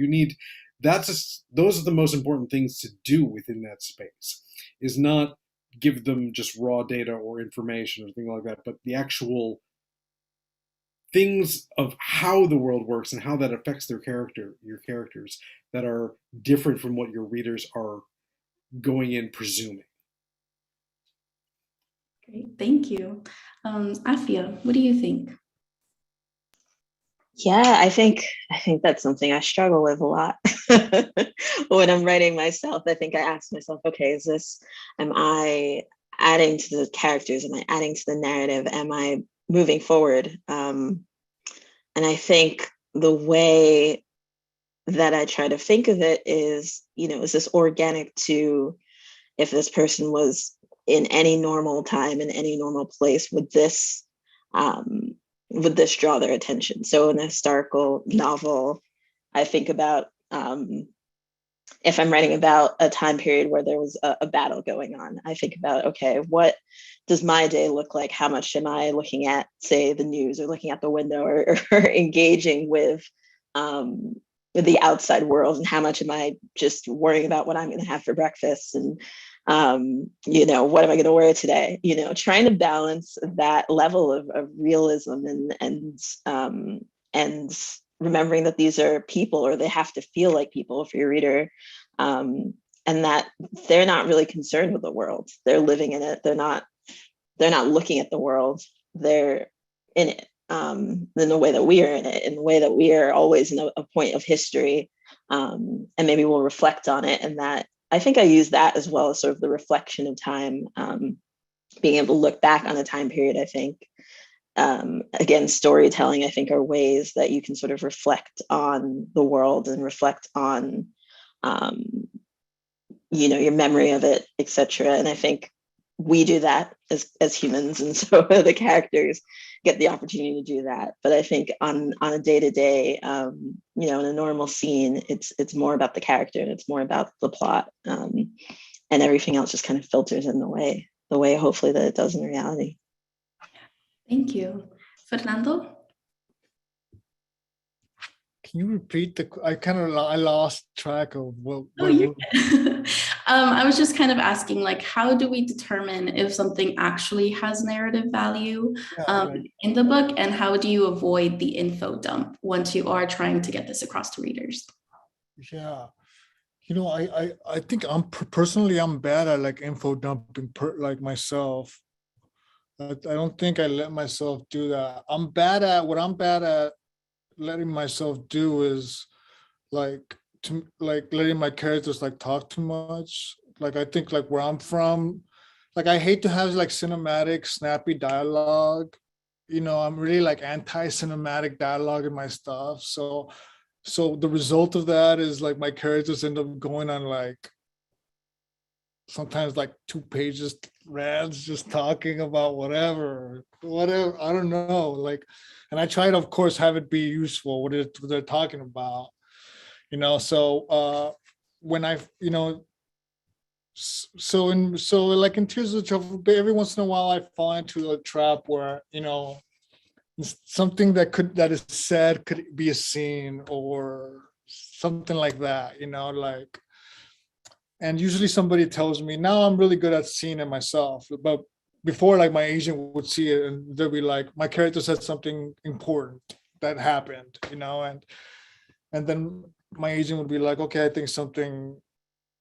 those are the most important things to do within that space, is not give them just raw data or information or things like that, but the actual things of how the world works and how that affects your characters that are different from what your readers are going in presuming. Great, thank you. Afia, what do you think? Yeah, I think that's something I struggle with a lot when I'm writing myself. I think I ask myself, okay, am I adding to the characters? Am I adding to the narrative? Am I moving forward? And I think the way that I try to think of it is, is this organic to, if this person was in any normal time, in any normal place, would this draw their attention? So in a historical novel, I think about if I'm writing about a time period where there was a battle going on, I think about, okay, what does my day look like? How much am I looking at, say, the news or looking out the window or engaging with the outside world? And how much am I just worrying about what I'm going to have for breakfast? And, what am I going to wear today? Trying to balance that level of realism and remembering that these are people, or they have to feel like people for your reader, and that they're not really concerned with the world. They're living in it. They're not looking at the world. They're in it, in the way that we are in it, in the way that we are always in a point of history, and maybe we'll reflect on it. And that, I think I use that as well as sort of the reflection of time, being able to look back on a time period. I think again, storytelling, I think, are ways that you can sort of reflect on the world and reflect on, your memory of it, etc. And I think we do that as humans, and so the characters get the opportunity to do that. But I think on a day-to-day, in a normal scene, it's more about the character and it's more about the plot, and everything else just kind of filters in the way hopefully that it does in reality. Thank you. Fernando? Can you repeat I lost track of Oh, what you I was just kind of asking, like, how do we determine if something actually has narrative value like, in the book, and how do you avoid the info dump once you are trying to get this across to readers? yeah. I think personally I'm bad at like info dumping like myself. I don't think I let myself do that. What I'm bad at letting myself do is like letting my characters like talk too much. Like I think like where I'm from, like I hate to have like cinematic, snappy dialogue. I'm really like anti-cinematic dialogue in my stuff. So the result of that is like my characters end up going on like sometimes like 2 pages rants, just talking about whatever. I don't know. Like, and I try to, of course, have it be useful what they're talking about. So when I, so like in Tears of the Trouble, every once in a while I fall into a trap where something that is said could be a scene or something like that. Like, and usually somebody tells me, now I'm really good at seeing it myself, but before, like, my agent would see it and they'll be like, my character said something important that happened, and then my agent would be like, okay, I think something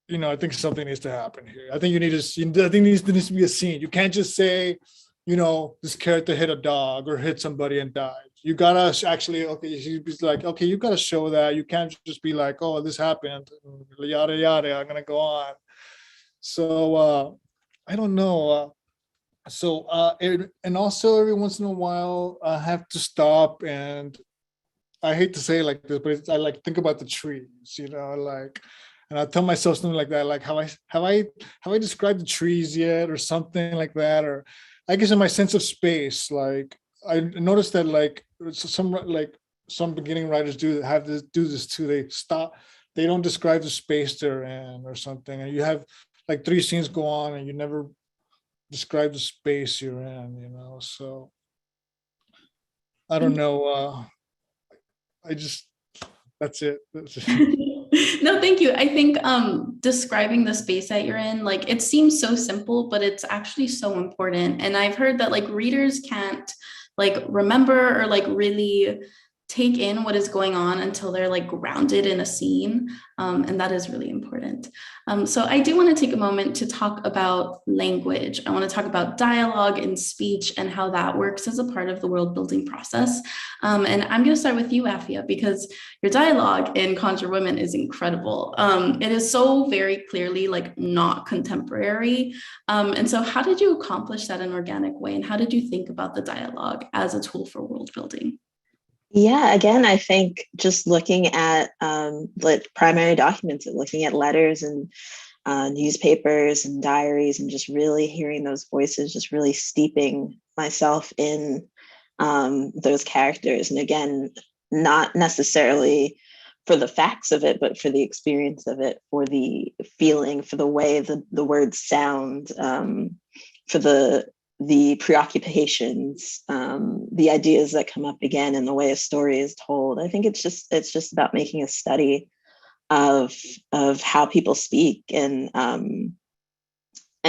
needs to happen here. I think there needs to be a scene. You can't just say, this character hit a dog or hit somebody and died. You gotta actually, okay, he's like, okay, you gotta show that. You can't just be like, oh, this happened, yada yada, I'm gonna go on. So I don't know. And also every once in a while I have to stop, and I hate to say it like this, but I like think about the trees, like, and I tell myself something like that, like, have I described the trees yet, or something like that, or I guess in my sense of space, like I noticed that like some beginning writers do this too. They don't describe the space they're in or something, and you have like 3 scenes go on and you never describe the space you're in, so I don't know. I just that's it. No, thank you. I think describing the space that you're in, like, it seems so simple, but it's actually so important. And I've heard that like readers can't like remember or like really take in what is going on until they're like grounded in a scene. And that is really important. So I do want to take a moment to talk about language. I want to talk about dialogue and speech and how that works as a part of the world building process. And I'm going to start with you, Afia, because your dialogue in Conjure Women is incredible. It is so very clearly like not contemporary. And so how did you accomplish that in an organic way? And how did you think about the dialogue as a tool for world building? Yeah, again, I think just looking at like primary documents, looking at letters and newspapers and diaries, and just really hearing those voices, just really steeping myself in those characters. And again, not necessarily for the facts of it, but for the experience of it, for the feeling, for the way the words sound, for the preoccupations, the ideas that come up again, and the way a story is told. I think it's just about making a study of how people speak, and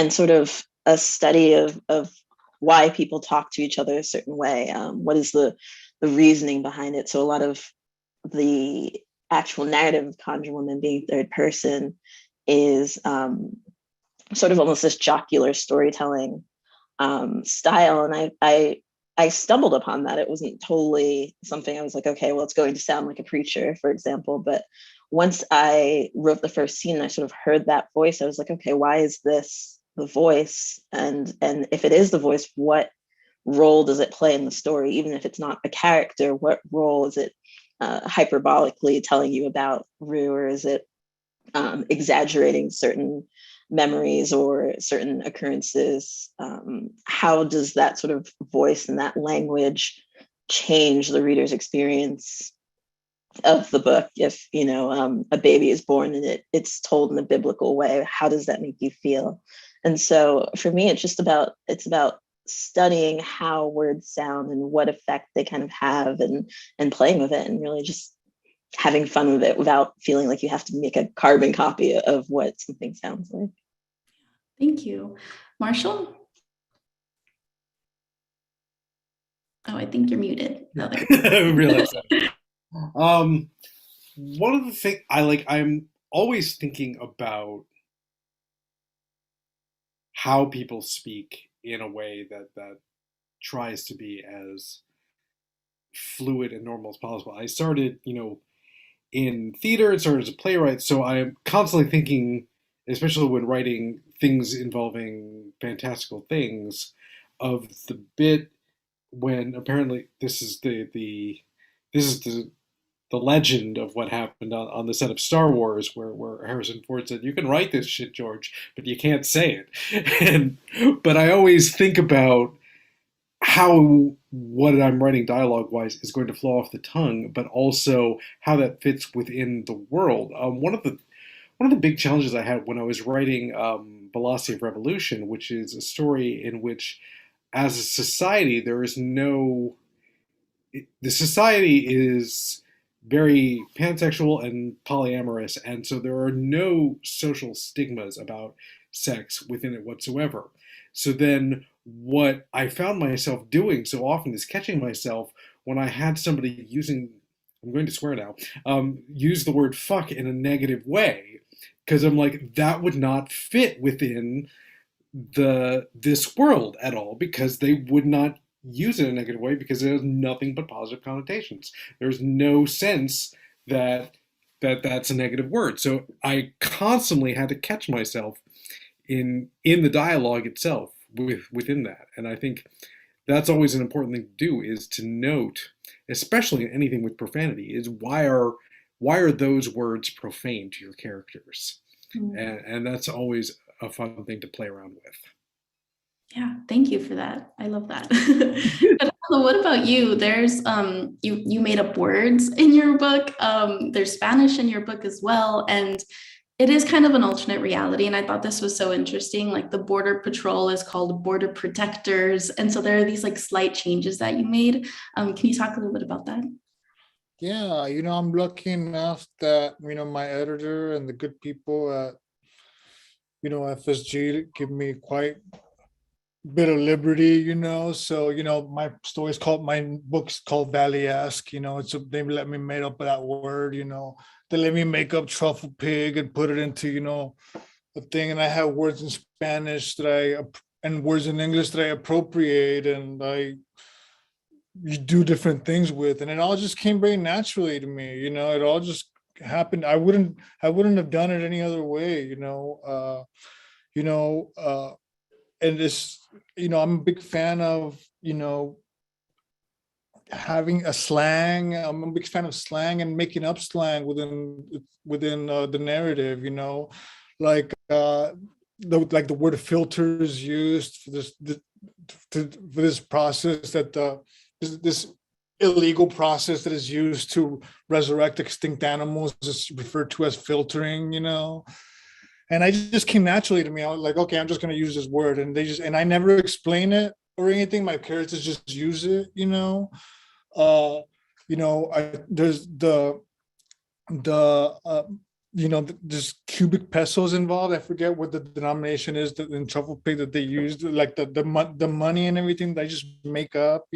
sort of a study of why people talk to each other a certain way. What is the reasoning behind it? So a lot of the actual narrative of Conjure Woman being third person is sort of almost this jocular storytelling style, and I stumbled upon that. It wasn't totally something I was like, okay, well, it's going to sound like a preacher, for example. But once I wrote the first scene, I sort of heard that voice. I was like, okay, why is this the voice? And if it is the voice, what role does it play in the story? Even if it's not a character, what role is it hyperbolically telling you about Rue, or is it exaggerating certain memories or certain occurrences? How does that sort of voice and that language change the reader's experience of the book? If a baby is born and it's told in a biblical way, how does that make you feel? And so for me, it's about studying how words sound and what effect they kind of have, and playing with it, and really just having fun with it without feeling like you have to make a carbon copy of what something sounds like. Thank you. Marshall? Oh, I think you're muted. No, there. Realize that. One of the things I'm always thinking about how people speak in a way that tries to be as fluid and normal as possible. I started, in theater and started as a playwright, so I am constantly thinking, especially when writing things involving fantastical things, of the bit when apparently this is the legend of what happened on the set of Star Wars, where Harrison Ford said, "You can write this shit, George, but you can't say it." But I always think about how what I'm writing dialogue wise is going to flow off the tongue, but also how that fits within the world. One of the big challenges I had when I was writing Velocity of Revolution, which is a story in which, as a society, the society is very pansexual and polyamorous, and so there are no social stigmas about sex within it whatsoever. So then what I found myself doing so often is catching myself when I had somebody using, I'm going to swear now, use the word fuck in a negative way, because I'm like, that would not fit within this world at all, because they would not use it in a negative way, because it has nothing but positive connotations. There's no sense that's a negative word. So I constantly had to catch myself in the dialogue itself within that. And I think that's always an important thing to do, is to note, especially in anything with profanity, is why are those words profane to your characters? And that's always a fun thing to play around with. Yeah, thank you for that. I love that. But also, what about you? There's you made up words in your book. There's Spanish in your book as well, and it is kind of an alternate reality. And I thought this was so interesting. Like the Border Patrol is called Border Protectors, and so there are these like slight changes that you made. Can you talk a little bit about that? Yeah, I'm lucky enough that, my editor and the good people at, FSG give me quite a bit of liberty, So, my book's called Valley-esque, they let me make up that word, They let me make up truffle pig and put it into, a thing. And I have words in Spanish and words in English that I appropriate and you do different things with, and it all just came very naturally to me. It all just happened. I wouldn't have done it any other way. And this, I'm a big fan of, having a slang. I'm a big fan of slang and making up slang within the narrative. Like the word filter is used for this process that this illegal process that is used to resurrect extinct animals is referred to as filtering, and I just came naturally to me. I was like, okay, I'm just going to use this word, and I never explain it or anything. My characters just use it, there's there's cubic pesos involved. I forget what the denomination is in truffle pig that they use, like the money and everything that I just make up,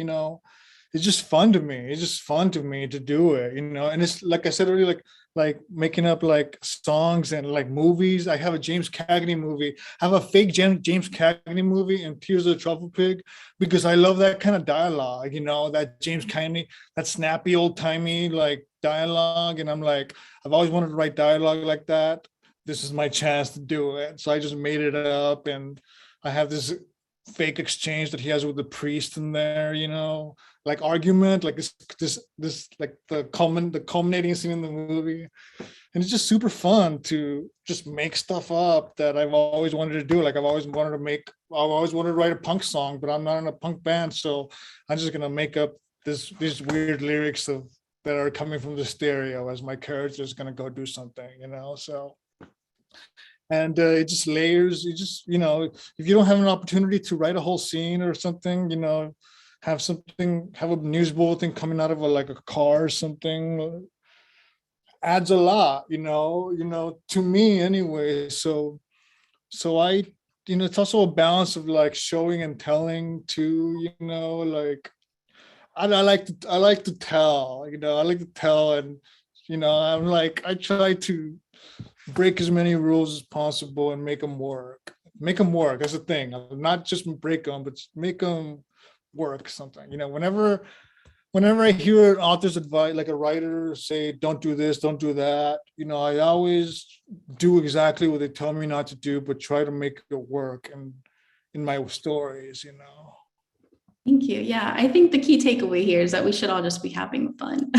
It's just fun to me. It's just fun to me to do it, And it's like I said earlier, like making up like songs and like movies. I have a James Cagney movie. I have a fake James Cagney movie in Tears of the Truffle Pig because I love that kind of dialogue, that James Cagney, that snappy old timey like dialogue. And I'm like, I've always wanted to write dialogue like that. This is my chance to do it. So I just made it up, and I have this fake exchange that he has with the priest in there, like argument, like this like the culminating scene in the movie. And it's just super fun to just make stuff up that I've always wanted to do. Like I've always wanted to write a punk song, but I'm not in a punk band, so I'm just gonna make up these weird lyrics that are coming from the stereo as my character is gonna go do something, so. And it just layers. You just, if you don't have an opportunity to write a whole scene or something, have a news bulletin coming out of like a car or something, adds a lot, to me anyway. So I, it's also a balance of like showing and telling too, like I like to tell, I like to tell, and I'm like, I try to break as many rules as possible and make them work. Make them work. That's the thing. Not just break them, but make them work. Something. Whenever I hear an author's advice, like a writer say, "Don't do this, don't do that," I always do exactly what they tell me not to do, but try to make it work and in my stories. Thank you. Yeah, I think the key takeaway here is that we should all just be having fun.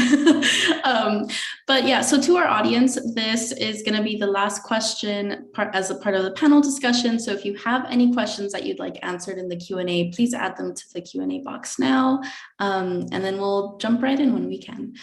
But yeah, so to our audience, this is going to be the last question as a part of the panel discussion. So if you have any questions that you'd like answered in the Q&A, please add them to the Q&A box now, and then we'll jump right in when we can.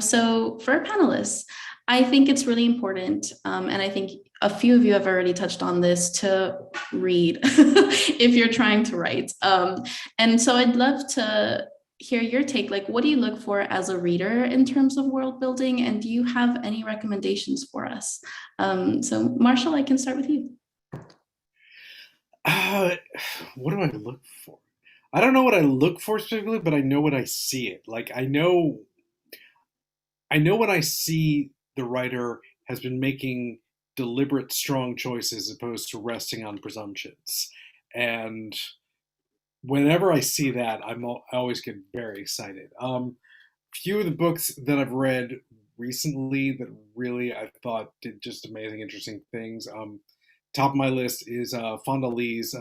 So for our panelists, I think it's really important, and I think a few of you have already touched on this, to read if you're trying to write. And so I'd love to hear your take. Like, what do you look for as a reader in terms of world building? And do you have any recommendations for us? So Marshall, I can start with you. What do I look for? I don't know what I look for specifically, but I know what I see it. Like I know when I see the writer has been making deliberate, strong choices as opposed to resting on presumptions. And whenever I see that, I always get very excited. Few of the books that I've read recently that really I thought did just amazing, interesting things. Top of my list is Fonda Lee's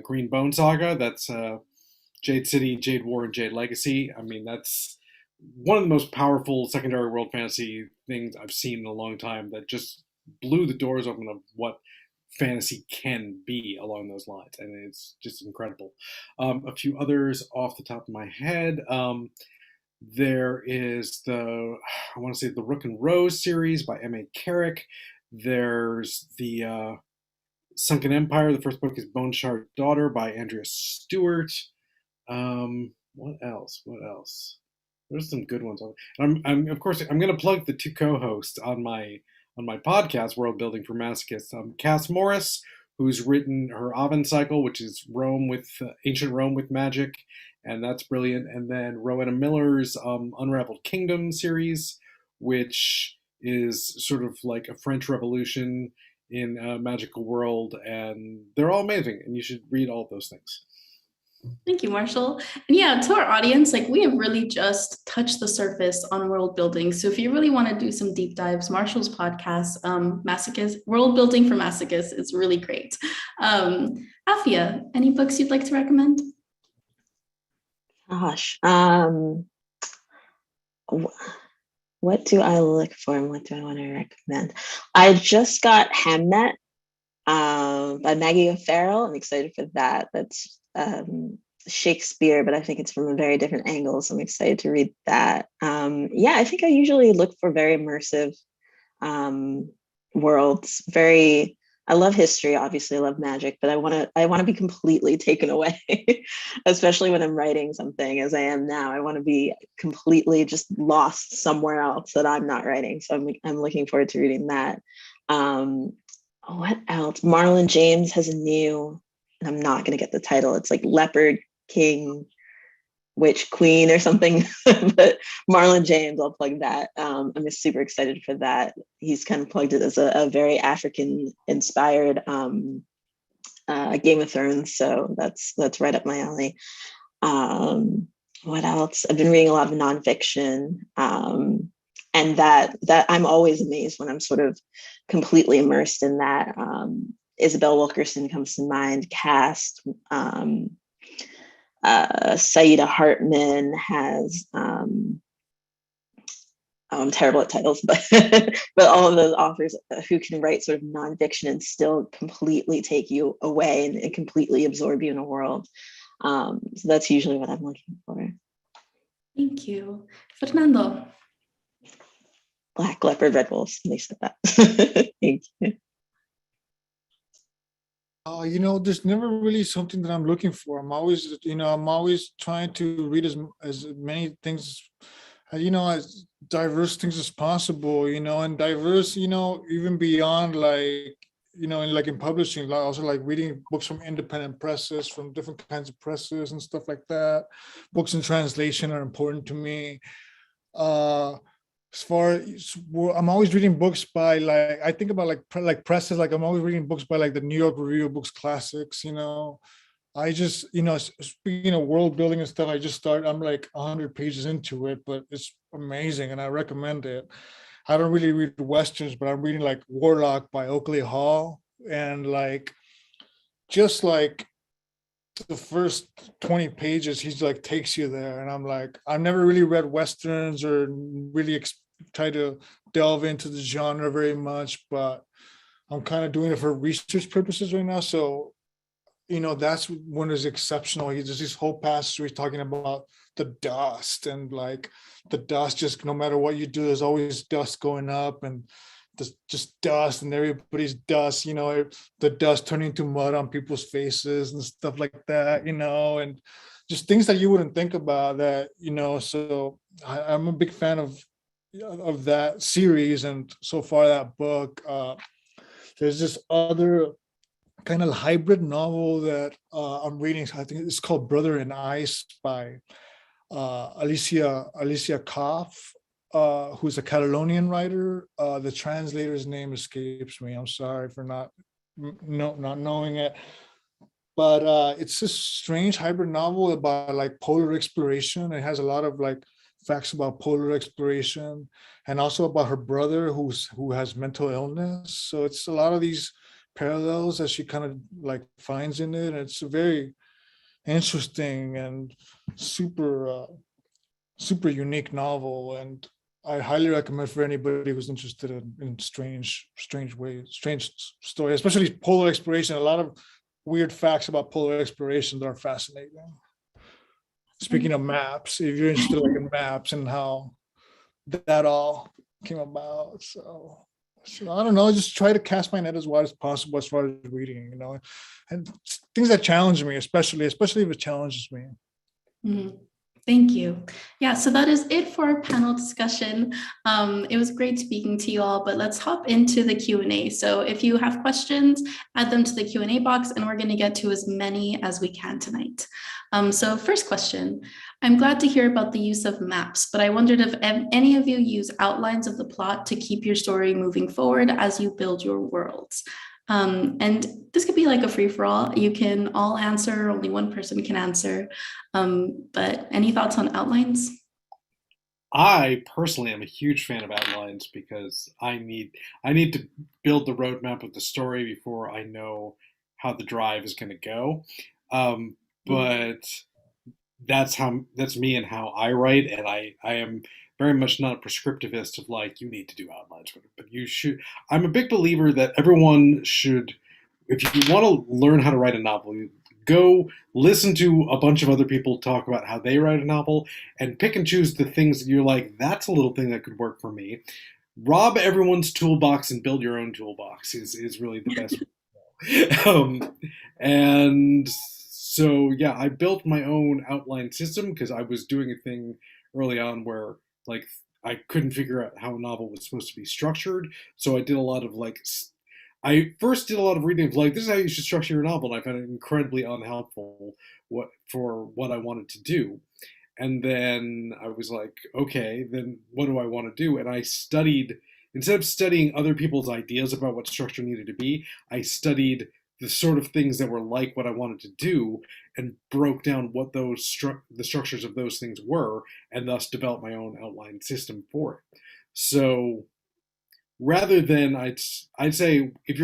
Green Bone Saga. That's Jade City, Jade War, and Jade Legacy. I mean, that's one of the most powerful secondary world fantasy things I've seen in a long time, that just blew the doors open of what fantasy can be along those lines, and it's just incredible. A few others off the top of my head. There is I want to say the Rook and Rose series by M.A. Carrick. There's the Sunken Empire. The first book is Bone Shard Daughter by Andrea Stewart. What else? There's some good ones. I'm of course I'm going to plug the two co-hosts on my podcast, Worldbuilding for Masochists. Cass Morris, who's written her Oven Cycle, which is ancient Rome with magic, and that's brilliant. And then Rowena Miller's Unraveled Kingdom series, which is sort of like a French Revolution in a magical world, and they're all amazing, and you should read all of those things. Thank you, Marshall. And yeah, to our audience, like, we have really just touched the surface on world building. So if you really want to do some deep dives, Marshall's podcast, Masochist, World Building for Masochists, is really great. Afia, any books you'd like to recommend? Gosh, what do I look for and what do I want to recommend? I just got Hamnet by Maggie O'Farrell. I'm excited for that. That's Shakespeare, but I think it's from a very different angle, so I'm excited to read that. I think I usually look for very immersive worlds. I love history, obviously I love magic, but I want to be completely taken away, especially when I'm writing something as I am now. I want to be completely just lost somewhere else that I'm not writing, so I'm looking forward to reading that. What else? Marlon James has a new, and I'm not going to get the title, it's like Leopard King Witch Queen or something, but Marlon James, I'll plug that. I'm just super excited for that. He's kind of plugged it as a very African inspired Game of Thrones, so that's right up my alley. What else? I've been reading a lot of nonfiction, and that I'm always amazed when I'm sort of completely immersed in that. Isabel Wilkerson comes to mind. Cast. Saida Hartman has, I'm terrible at titles, but but all of those authors who can write sort of nonfiction and still completely take you away and completely absorb you in a world. So that's usually what I'm looking for. Thank you. Fernando. Black Leopard, Red Wolves, they said that. Thank you. There's never really something that I'm looking for. I'm always trying to read as many things as diverse things as possible, and diverse, even beyond like, in publishing, like also like reading books from independent presses, from different kinds of presses and stuff like that. Books in translation are important to me. As far as I'm always reading books by like, I think about like presses, like I'm always reading books by like the New York Review of Books Classics, I just, speaking of world building and stuff, I'm like 100 pages into it, but it's amazing and I recommend it. I don't really read Westerns, but I'm reading like Warlock by Oakley Hall. And like, just like the first 20 pages, he's like takes you there. And I'm like, I've never really read Westerns or really try to delve into the genre very much, but I'm kind of doing it for research purposes right now. So that's one is exceptional. He does this whole passage where he's talking about the dust and like the dust, just no matter what you do, there's always dust going up and just dust and everybody's dust, the dust turning into mud on people's faces and stuff like that, and just things that you wouldn't think about that, so I'm a big fan of that series. And so far that book, there's this other kind of hybrid novel that I'm reading. I think it's called Brother in Ice by Alicia Koff, who's a Catalonian writer. The translator's name escapes me. I'm sorry for not knowing it. But it's a strange hybrid novel about like polar exploration. It has a lot of like facts about polar exploration and also about her brother who has mental illness. So it's a lot of these parallels that she kind of like finds in it. And it's a very interesting and super unique novel, and I highly recommend for anybody who's interested in strange story, especially polar exploration. A lot of weird facts about polar exploration that are fascinating. Speaking of maps, if you're interested in maps and how that all came about, so I don't know, just try to cast my net as wide as possible as far as reading, and things that challenge me, especially if it challenges me. Mm-hmm. Thank you. Yeah, so that is it for our panel discussion. It was great speaking to you all, but let's hop into the Q&A. So if you have questions, add them to the Q&A box, and we're going to get to as many as we can tonight. So first question, I'm glad to hear about the use of maps, but I wondered if any of you use outlines of the plot to keep your story moving forward as you build your worlds. And this could be like a free-for-all. You can all answer, only one person can answer. But any thoughts on outlines? I personally am a huge fan of outlines because I need to build the roadmap of the story before I know how the drive is going to go. But that's me and how I write, and I am very much not a prescriptivist of like, you need to do outlines, but you should. I'm a big believer that everyone should, if you want to learn how to write a novel, you go listen to a bunch of other people talk about how they write a novel and pick and choose the things that you're like, that's a little thing that could work for me. Rob everyone's toolbox and build your own toolbox is really the best. And so, yeah, I built my own outline system because I was doing a thing early on where like I couldn't figure out how a novel was supposed to be structured. So I did a lot of like, I first did a lot of reading of like, this is how you should structure your novel. And I found it incredibly unhelpful for what I wanted to do. And then I was like, okay, then what do I want to do? And I studied, instead of studying other people's ideas about what structure needed to be, I studied the sort of things that were like what I wanted to do and broke down what those the structures of those things were, and thus developed my own outline system for it. So rather than, I'd say if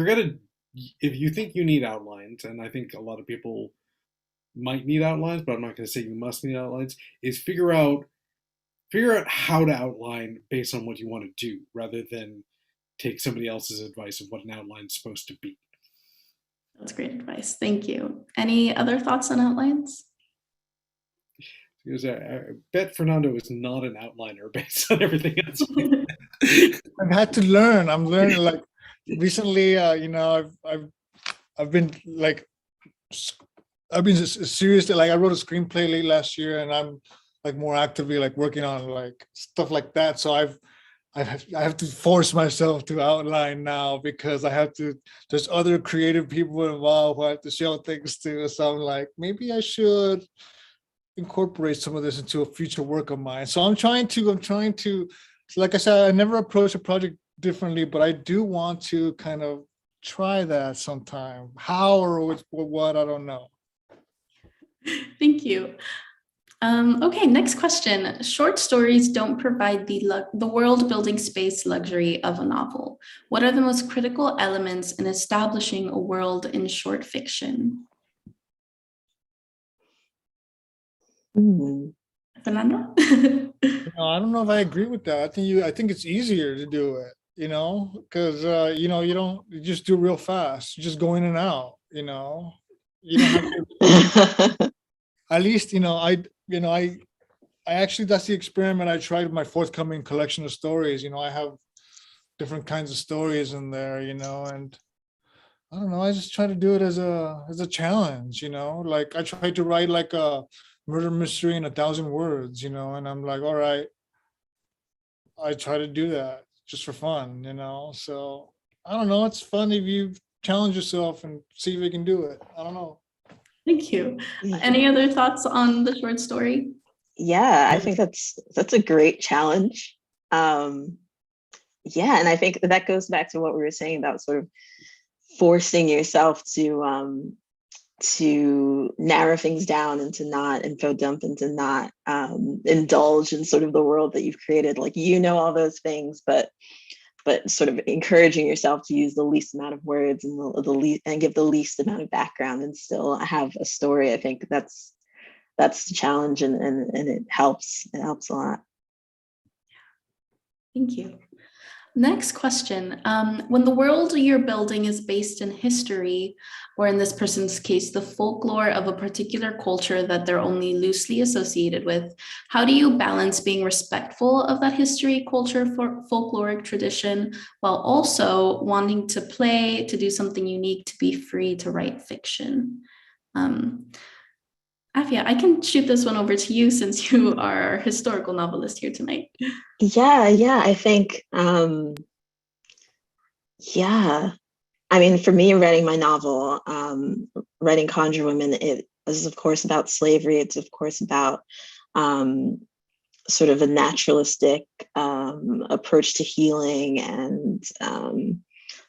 you think you need outlines, and I think a lot of people might need outlines, but I'm not going to say you must need outlines, is figure out how to outline based on what you want to do rather than take somebody else's advice of what an outline is supposed to be. That's great advice. Thank you. Any other thoughts on outlines? Because I bet Fernando is not an outliner based on everything else. I've had to learn. I'm learning. Like recently, I've been like, I've been seriously, like I wrote a screenplay late last year, and I'm like more actively like working on like stuff like that. So I have to force myself to outline now because there's other creative people involved who I have to show things to. So I'm like, maybe I should incorporate some of this into a future work of mine. So I'm trying to, like I said, I never approach a project differently, but I do want to kind of try that sometime. How or what, I don't know. Thank you. Okay, next question. Short stories don't provide the world building space luxury of a novel. What are the most critical elements in establishing a world in short fiction? Fernando? I don't know if I agree with that. I think it's easier to do it, because you just do real fast. You just go in and out, you don't have to, at least, I actually, that's the experiment I tried with my forthcoming collection of stories. I have different kinds of stories in there, and I don't know, I just try to do it as a challenge, like I tried to write like a murder mystery in 1,000 words, and I'm like, all right, I try to do that just for fun, so I don't know, it's fun if you challenge yourself and see if you can do it. I don't know. Thank you. Any other thoughts on the short story? Yeah, I think that's a great challenge. Yeah, and I think that goes back to what we were saying about sort of forcing yourself to narrow things down and to not info dump and to not indulge in sort of the world that you've created. Like, all those things, but sort of encouraging yourself to use the least amount of words and the least, and give the least amount of background and still have a story. I think that's the challenge, and it helps. It helps a lot. Thank you. Next question. When the world you're building is based in history, or in this person's case, the folklore of a particular culture that they're only loosely associated with, how do you balance being respectful of that history, culture, folkloric tradition, while also wanting to play, to do something unique, to be free to write fiction? Afia, I can shoot this one over to you since you are our historical novelist here tonight. Yeah, I think, I mean, for me, writing my novel, writing Conjure Women, it is, of course, about slavery. It's, of course, about sort of a naturalistic approach to healing. And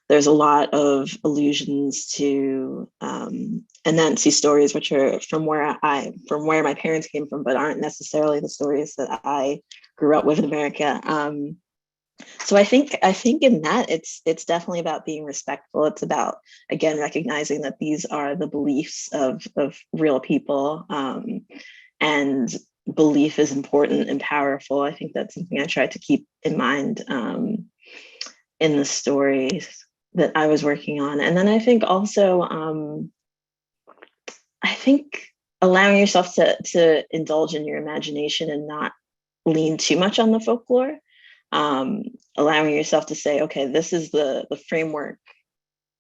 there's a lot of allusions to Anansi stories, which are from where my parents came from, but aren't necessarily the stories that I grew up with in America. So I think in that it's definitely about being respectful. It's about, again, recognizing that these are the beliefs of real people, and belief is important and powerful. I think that's something I tried to keep in mind in the stories that I was working on. And then I think also, I think allowing yourself to indulge in your imagination and not lean too much on the folklore, allowing yourself to say, okay, this is the framework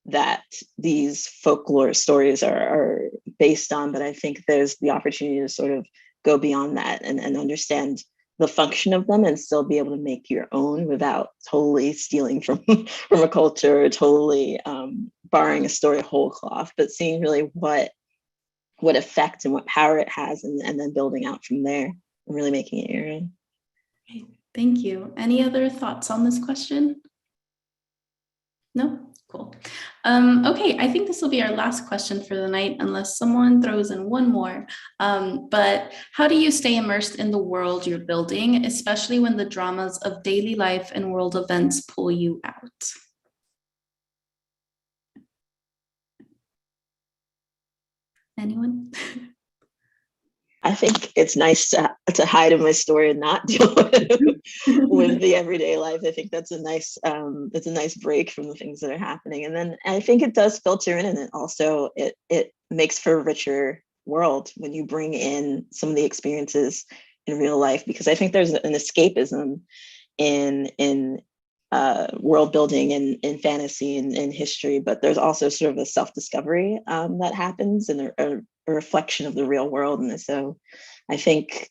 that these folklore stories are based on, but I think there's the opportunity to sort of go beyond that and understand the function of them and still be able to make your own without totally stealing from a culture, or totally borrowing a story whole cloth, but seeing really what effect and what power it has, and then building out from there and really making it your own. Okay, thank you. Any other thoughts on this question? No? Cool. Okay, I think this will be our last question for the night, unless someone throws in one more. But how do you stay immersed in the world you're building, especially when the dramas of daily life and world events pull you out? Anyone? I think it's nice to hide in my story and not deal with the everyday life. I think that's a nice break from the things that are happening. And then I think it does filter in, and it also it makes for a richer world when you bring in some of the experiences in real life, because I think there's an escapism in world building and in fantasy and in history, but there's also sort of a self-discovery that happens, and a reflection of the real world. And so I think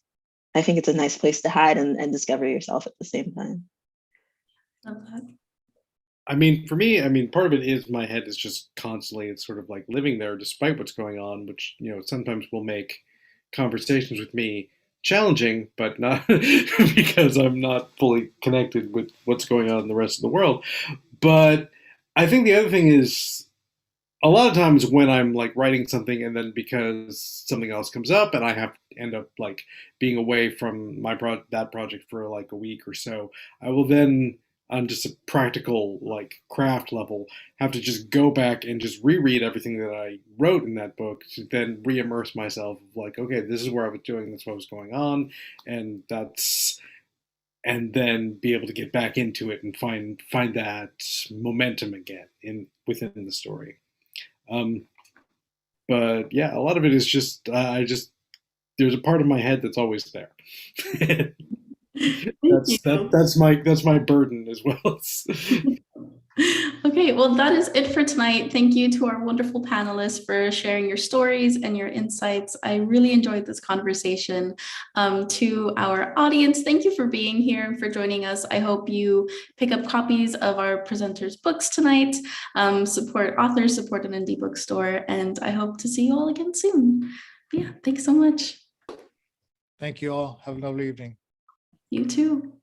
I think it's a nice place to hide and discover yourself at the same time. Love that. I mean, for me, I mean, part of it is my head is just constantly, it's sort of like living there despite what's going on, which, you know, sometimes will make conversations with me challenging, but not because I'm not fully connected with what's going on in the rest of the world. But I think the other thing is a lot of times when I'm like writing something and then because something else comes up and I have to end up like being away from that project for like a week or so, I will then on just a practical like craft level have to just go back and just reread everything that I wrote in that book to then re-immerse myself like, okay, this is where I was doing, that's what was going on, and that's and then be able to get back into it and find that momentum again within the story. But yeah, a lot of it is just there's a part of my head that's always there. Thank you. That's my burden as well. Okay, well, that is it for tonight. Thank you to our wonderful panelists for sharing your stories and your insights. I really enjoyed this conversation. To our audience, thank you for being here and for joining us. I hope you pick up copies of our presenters' books tonight, support authors, support an indie bookstore, and I hope to see you all again soon. Yeah, thanks so much. Thank you all. Have a lovely evening. You too.